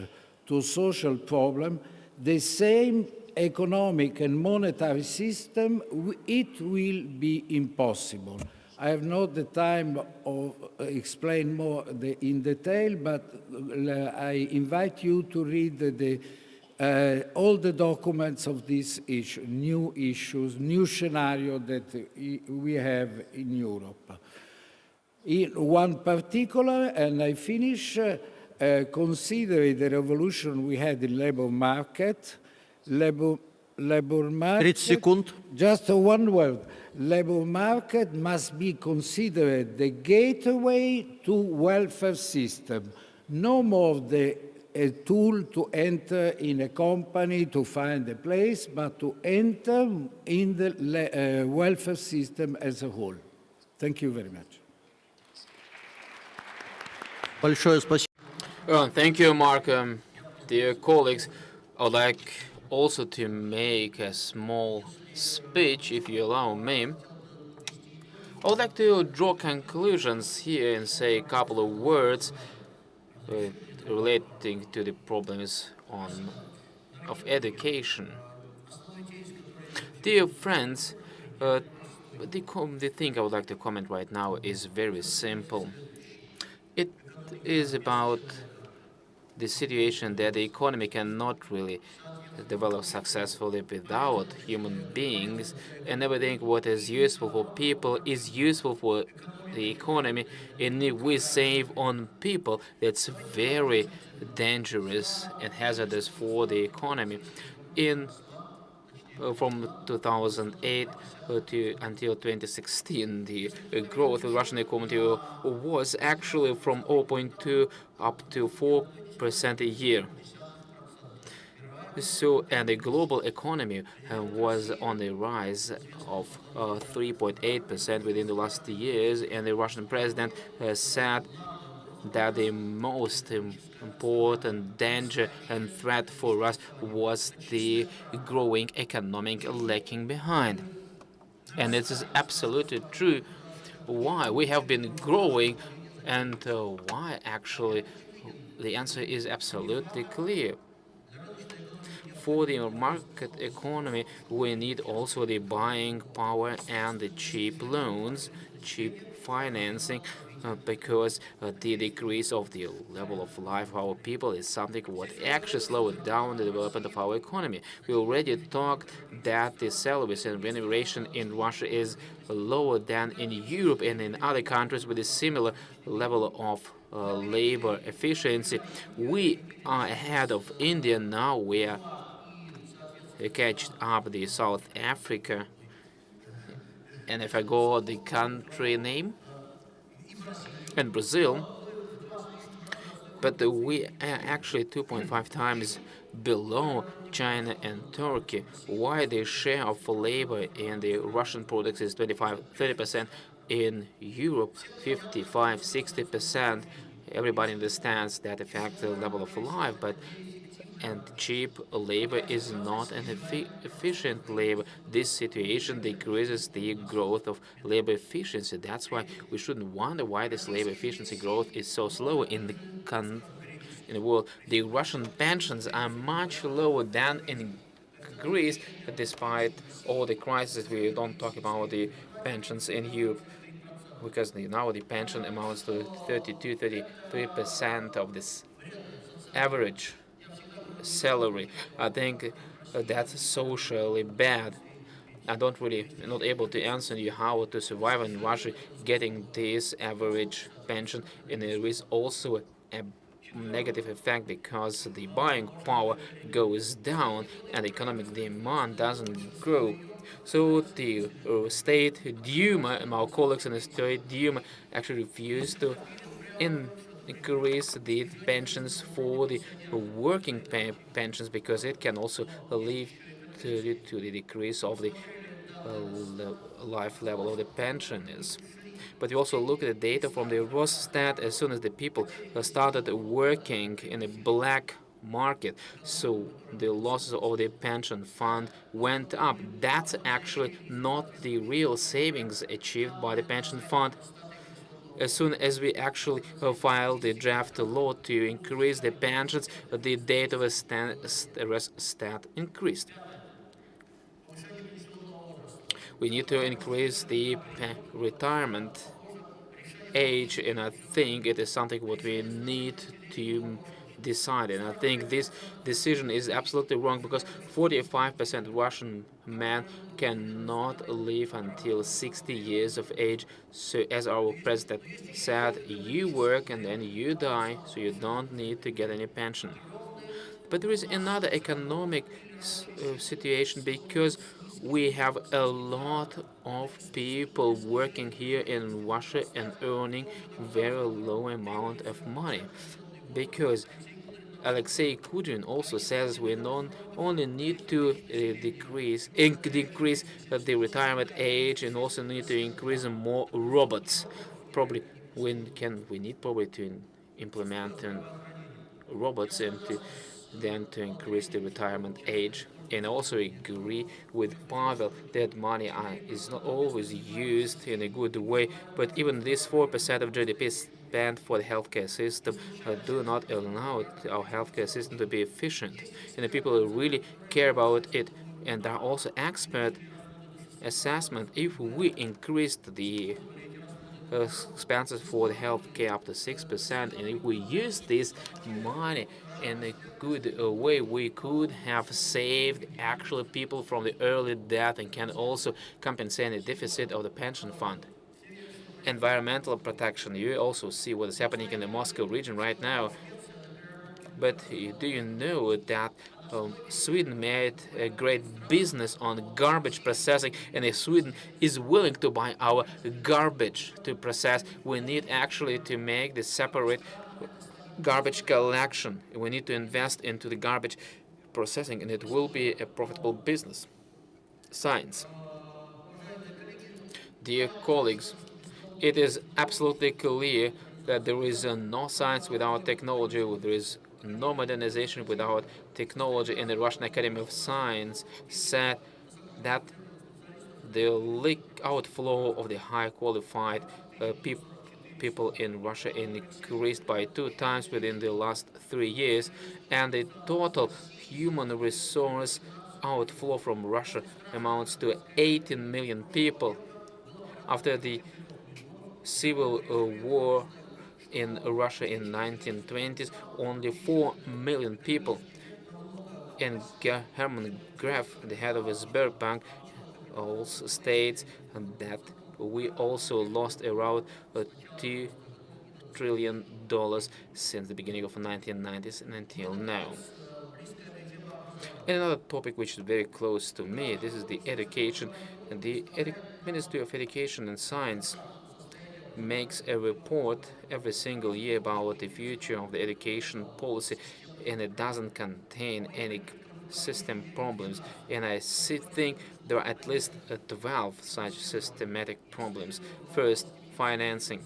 [SPEAKER 3] to social problem, the same economic and monetary system, it will be impossible. I have not the time to explain more in detail, but I invite you to read all the documents of this issue, new issues, new scenario that we have in Europe. In one particular, and I finish, considering the revolution we had in labor market, labor market.
[SPEAKER 4] 30 секунд.
[SPEAKER 3] Just one word. Labor market must be considered the gateway to welfare system. No more a tool to enter in a company to find a place, but to enter in the welfare system as a whole. Thank you very much.
[SPEAKER 4] Большое спасибо.
[SPEAKER 1] Thank you, Mark. Dear colleagues, I would like also to make a small speech, if you allow me. I would like to draw conclusions here and say a couple of words relating to the problems of education. Dear friends, the thing I would like to comment right now is very simple. It is about the situation that the economy cannot really develop successfully without human beings, and everything what is useful for people is useful for the economy, and if we save on people, that's very dangerous and hazardous for the economy. From 2008 until 2016, the growth of the Russian economy was actually from 0.2 up to 4% a year. So, and the global economy was on the rise of 3.8% within the last years, and the Russian president said that the most important danger and threat for us was the growing economic lagging behind. And it is absolutely true. Why? We have been growing, and why actually? The answer is absolutely clear. For the market economy, we need also the buying power and the cheap loans, cheap financing, because the decrease of the level of life of our people is something what actually slowed down the development of our economy. We already talked that the salaries and remuneration in Russia is lower than in Europe and in other countries with a similar level of labor efficiency. We are ahead of India now. We are catch up the South Africa, and if I go the country name and Brazil, but we are actually 2.5 times below China and Turkey. Why the share of labor in the Russian products is 25-30%, in Europe 55-60%. Everybody understands that affects the level of life, but and cheap labor is not an efficient labor. This situation decreases the growth of labor efficiency. That's why we shouldn't wonder why this labor efficiency growth is so slow in the world. The Russian pensions are much lower than in Greece, despite all the crises. We don't talk about the pensions in Europe because now the pension amounts to 32-33% of this average salary. I think that's socially bad. I don't really not able to answer you how to survive in Russia getting this average pension, and there is also a negative effect because the buying power goes down and economic demand doesn't grow. So the State Duma and our colleagues in the State Duma actually refused to increase the pensions for the working pensions because it can also lead to the decrease of the life level of the pensioners. But you also look at the data from the Rosstat as soon as the people started working in the black market, so the losses of the pension fund went up. That's actually not the real savings achieved by the pension fund. As soon as we actually filed the draft law to increase the pensions, the date of a stat increased. We need to increase the retirement age, and I think it is something what we need to decide. And I think this decision is absolutely wrong because 45% Russian men cannot live until 60 years of age. So, as our president said, you work and then you die, so you don't need to get any pension. But there is another economic situation because we have a lot of people working here in Russia and earning very low amount of money. Because Alexei Kudrin also says we don't only need to decrease the retirement age and also need to increase more robots. Probably we need probably to implement robots and to increase the retirement age. And also agree with Pavel that money is not always used in a good way, but even this 4% of GDP spent for the healthcare system do not allow our healthcare system to be efficient. And the people who really care about it, and there are also expert assessment, if we increased the expenses for the healthcare up to 6%, and if we use this money in a good way, we could have saved actually people from the early death and can also compensate the deficit of the pension fund. Environmental protection. You also see what is happening in the Moscow region right now. But do you know that Sweden made a great business on garbage processing, and if Sweden is willing to buy our garbage to process, we need actually to make the separate garbage collection. We need to invest into the garbage processing, and it will be a profitable business. Science. Dear colleagues, it is absolutely clear that there is no science without technology, there is no modernization without technology, and the Russian Academy of Science said that the outflow of the high qualified people in Russia increased by 2 times within the last 3 years, and the total human resource outflow from Russia amounts to 18 million people. After the civil war in Russia in 1920s, only 4 million people. And Herman Graf, the head of Sberbank, also states that we also lost around $2 trillion since the beginning of the 1990s and until now. And another topic which is very close to me, this is the education. And the Ministry of Education and Science makes a report every single year about the future of the education policy, and it doesn't contain any system problems. And I think there are at least 12 such systematic problems. First, financing.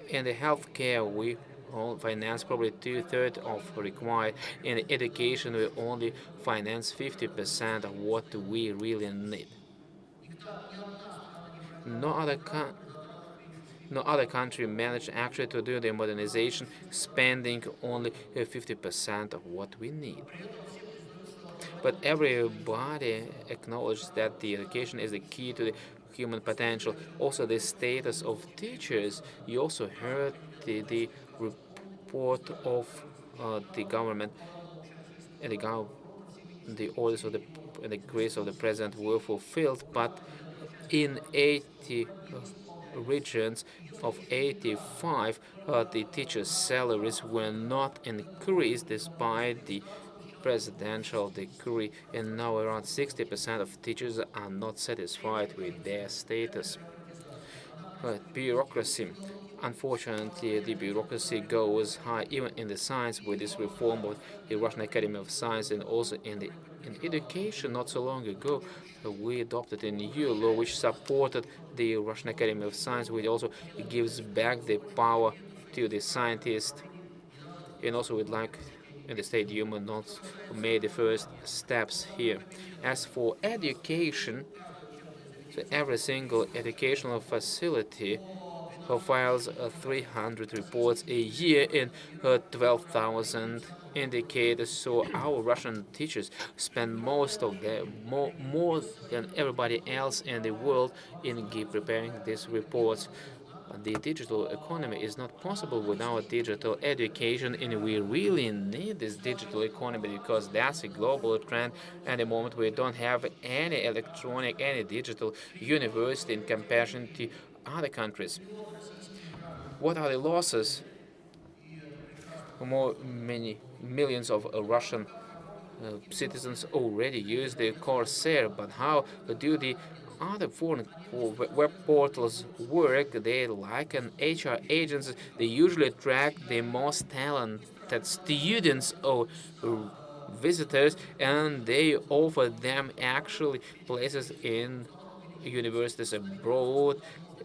[SPEAKER 1] In the healthcare, we all finance probably 2/3 of required. In education, we only finance 50% of what we really need. No other no other country managed actually to do the modernization, spending only 50% of what we need. But everybody acknowledges that the education is the key to the human potential. Also, the status of teachers. You also heard the report of the government and the orders of the and the grace of the president were fulfilled, but in 80 regions of 85, the teachers' salaries were not increased despite the presidential decree, and now around 60% of teachers are not satisfied with their status. Bureaucracy. Unfortunately, the bureaucracy goes high even in the science with this reform of the Russian Academy of Science, and also in education. Not so long ago, we adopted a new law which supported the Russian Academy of Science, which also gives back the power to the scientist, and also would like in the State Duma not made the first steps here. As for education, so every single educational facility files 300 reports a year in 12,000 indicators. So our Russian teachers spend most of their more than everybody else in the world in preparing these reports. The digital economy is not possible without digital education, and we really need this digital economy because that's a global trend. At the moment, we don't have any electronic, any digital university in comparison to other countries. What are the losses? Many millions of Russian citizens already use the Corsair, but how do the other foreign web portals work? They like an HR agencies. They usually attract the most talented students or visitors, and they offer them actually places in universities abroad,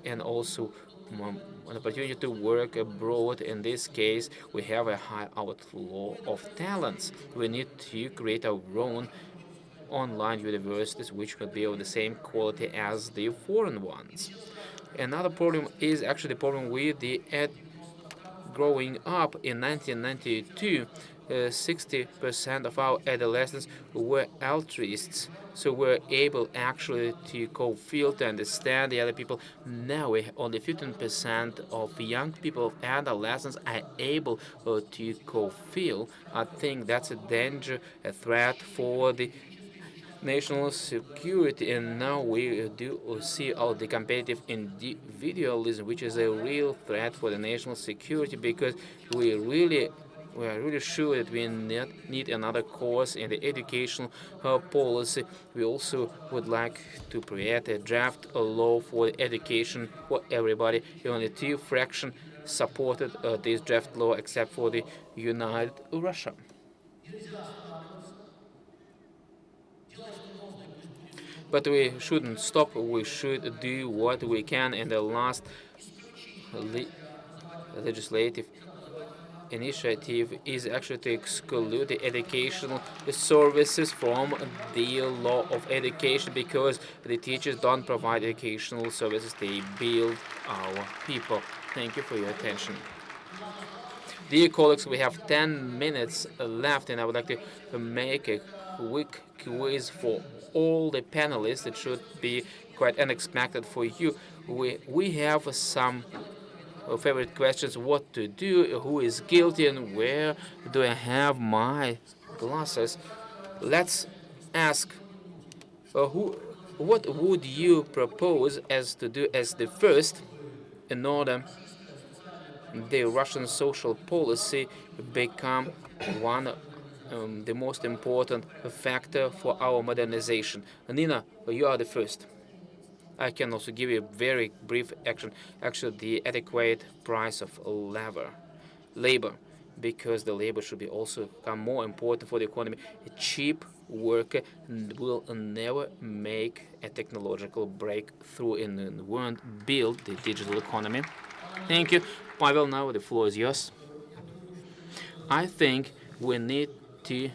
[SPEAKER 1] and also an opportunity to work abroad. In this case, we have a high outflow of talents. We need to create our own online universities which could be of the same quality as the foreign ones. Another problem is actually the problem with the growing up in 1992, 60% of our adolescents were altruists, so we're able actually to co-feel, to understand the other people. Now only 15% of young people, of adolescents, are able to co-feel. I think that's a danger, a threat for the national security, and now we do see all the competitive individualism, which is a real threat for the national security, because we are really sure that we need another course in the educational policy. We also would like to create a draft law for education for everybody. Only two fractions supported this draft law except for the United Russia. But we shouldn't stop. We should do what we can. And the last le legislative initiative is actually to exclude the educational services from the law of education, because the teachers don't provide educational services, they build our people. Thank you for your attention. Dear colleagues, we have 10 minutes left, and I would like to make a quick quiz for all the panelists. It should be quite unexpected for you. We have some favorite questions: what to do, who is guilty, and where do I have my glasses. Let's ask, who, what would you propose as to do as the first in order the Russian social policy become one the most important factor for our modernization? Nina, you are the first. I can also give you a very brief action. Actually, the adequate price of labor, because the labor should be also become more important for the economy. A cheap worker will never make a technological breakthrough in the world, build the digital economy. Thank you. Pavel, now the floor is yours. I think we need to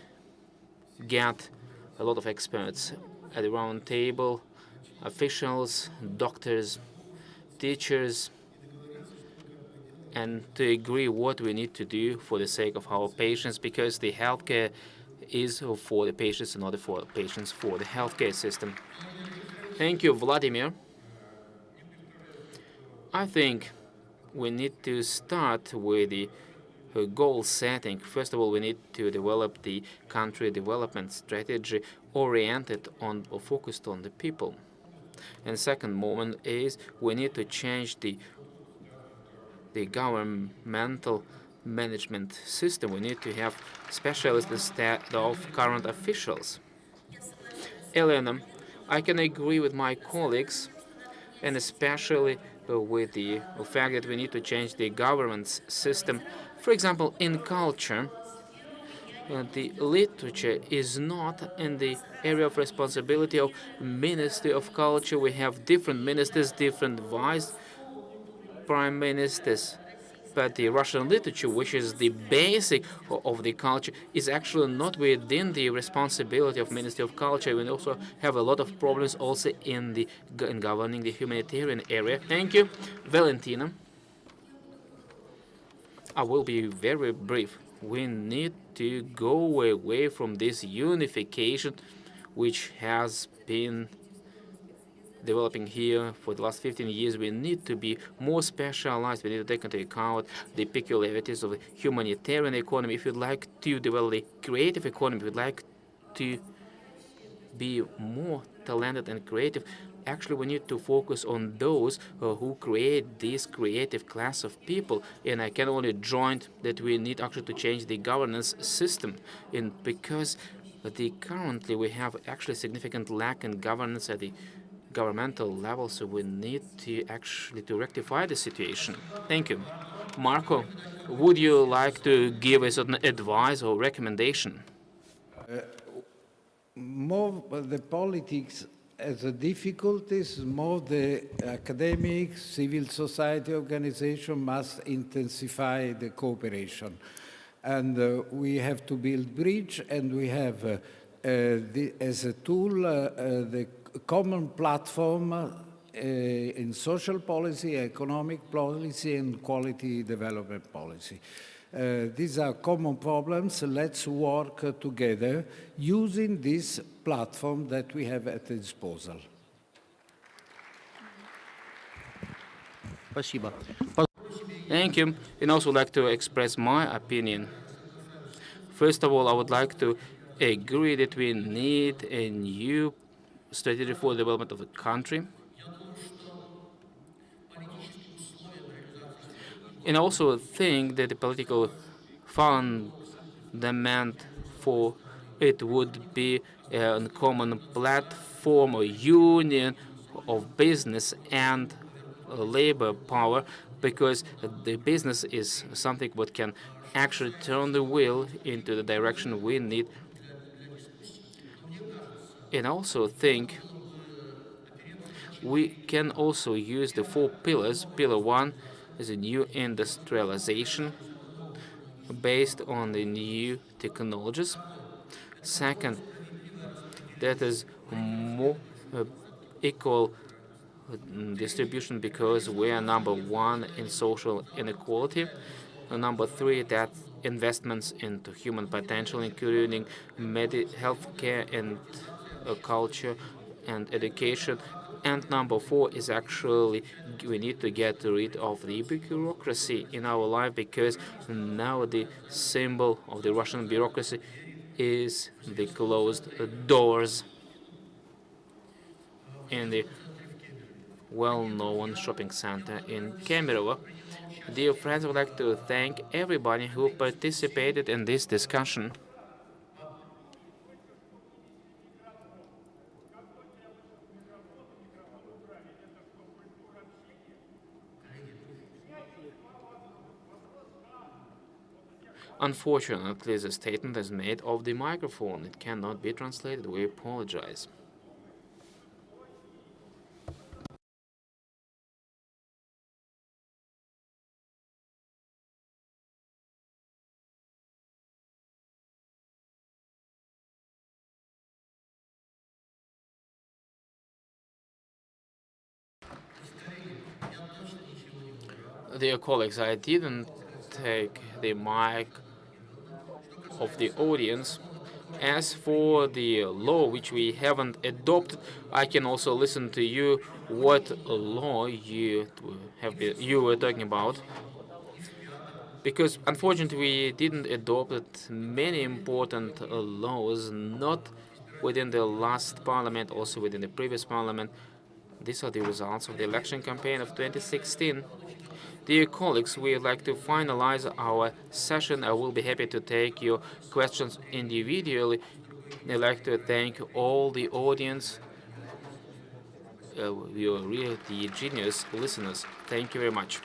[SPEAKER 1] get a lot of experts at the round table, officials, doctors, teachers, and to agree what we need to do for the sake of our patients, because the healthcare is for the patients and not for patients for the healthcare system. Thank you, Vladimir. I think we need to start with the goal setting. First of all, we need to develop the country development strategy oriented on or focused on the people. And second moment is we need to change the governmental management system. We need to have specialists instead of current officials. Elena, I can agree with my colleagues, and especially with the fact that we need to change the governance system. For example, in culture, the literature is not in the area of responsibility of Ministry of Culture. We have different ministers, different vice prime ministers. But the Russian literature, which is the basic of the culture, is actually not within the responsibility of Ministry of Culture. We also have a lot of problems also in governing the humanitarian area. Thank you, Valentina. I will be very brief. We need to go away from this unification which has been developing here for the last 15 years. We need to be more specialized. We need to take into account the peculiarities of the humanitarian economy. If you'd like to develop a creative economy, if you'd like to be more talented and creative, actually we need to focus on those who create this creative class of people. And I can only join that we need actually to change the governance system, because currently we have actually significant lack in governance at the governmental level, so we need to actually to rectify the situation. Thank you. Marco, would you like to give a certain advice or recommendation?
[SPEAKER 3] More the politics has difficulties, more the academic, civil society organization must intensify the cooperation. And we have to build bridge, and we have as a tool the common platform in social policy, economic policy, and quality development policy. These are common problems. Let's work together using this platform that we have at disposal.
[SPEAKER 4] Спасибо.
[SPEAKER 1] Thank you. And also like to express my opinion. First of all, I would like to agree that we need a new strategy for the development of the country. And also think that the political fundament for it would be a common platform or union of business and labor power, because the business is something what can actually turn the wheel into the direction we need. And also think We can also use the 4 pillars. Pillar 1 is a new industrialization based on the new technologies. Second, that is more equal distribution because we are number 1 in social inequality. Number 3, that investments into human potential, including healthcare and culture and education. And number 4 is actually we need to get rid of the bureaucracy in our life, because now the symbol of the Russian bureaucracy is the closed doors in the well-known shopping center in Kemerovo. Dear friends, I would like to thank everybody who participated in this discussion. Unfortunately, the statement is made off the microphone. It cannot be translated. We apologize. Dear colleagues, I didn't take the mic of the audience. As for the law which we haven't adopted, I can also listen to you what law you were talking about, because unfortunately we didn't adopt many important laws, not within the last parliament, also within the previous parliament. These are the results of the election campaign of 2016. Dear colleagues, we would like to finalize our session. I will be happy to take your questions individually. I'd like to thank all the audience. You're really the genius listeners. Thank you very much.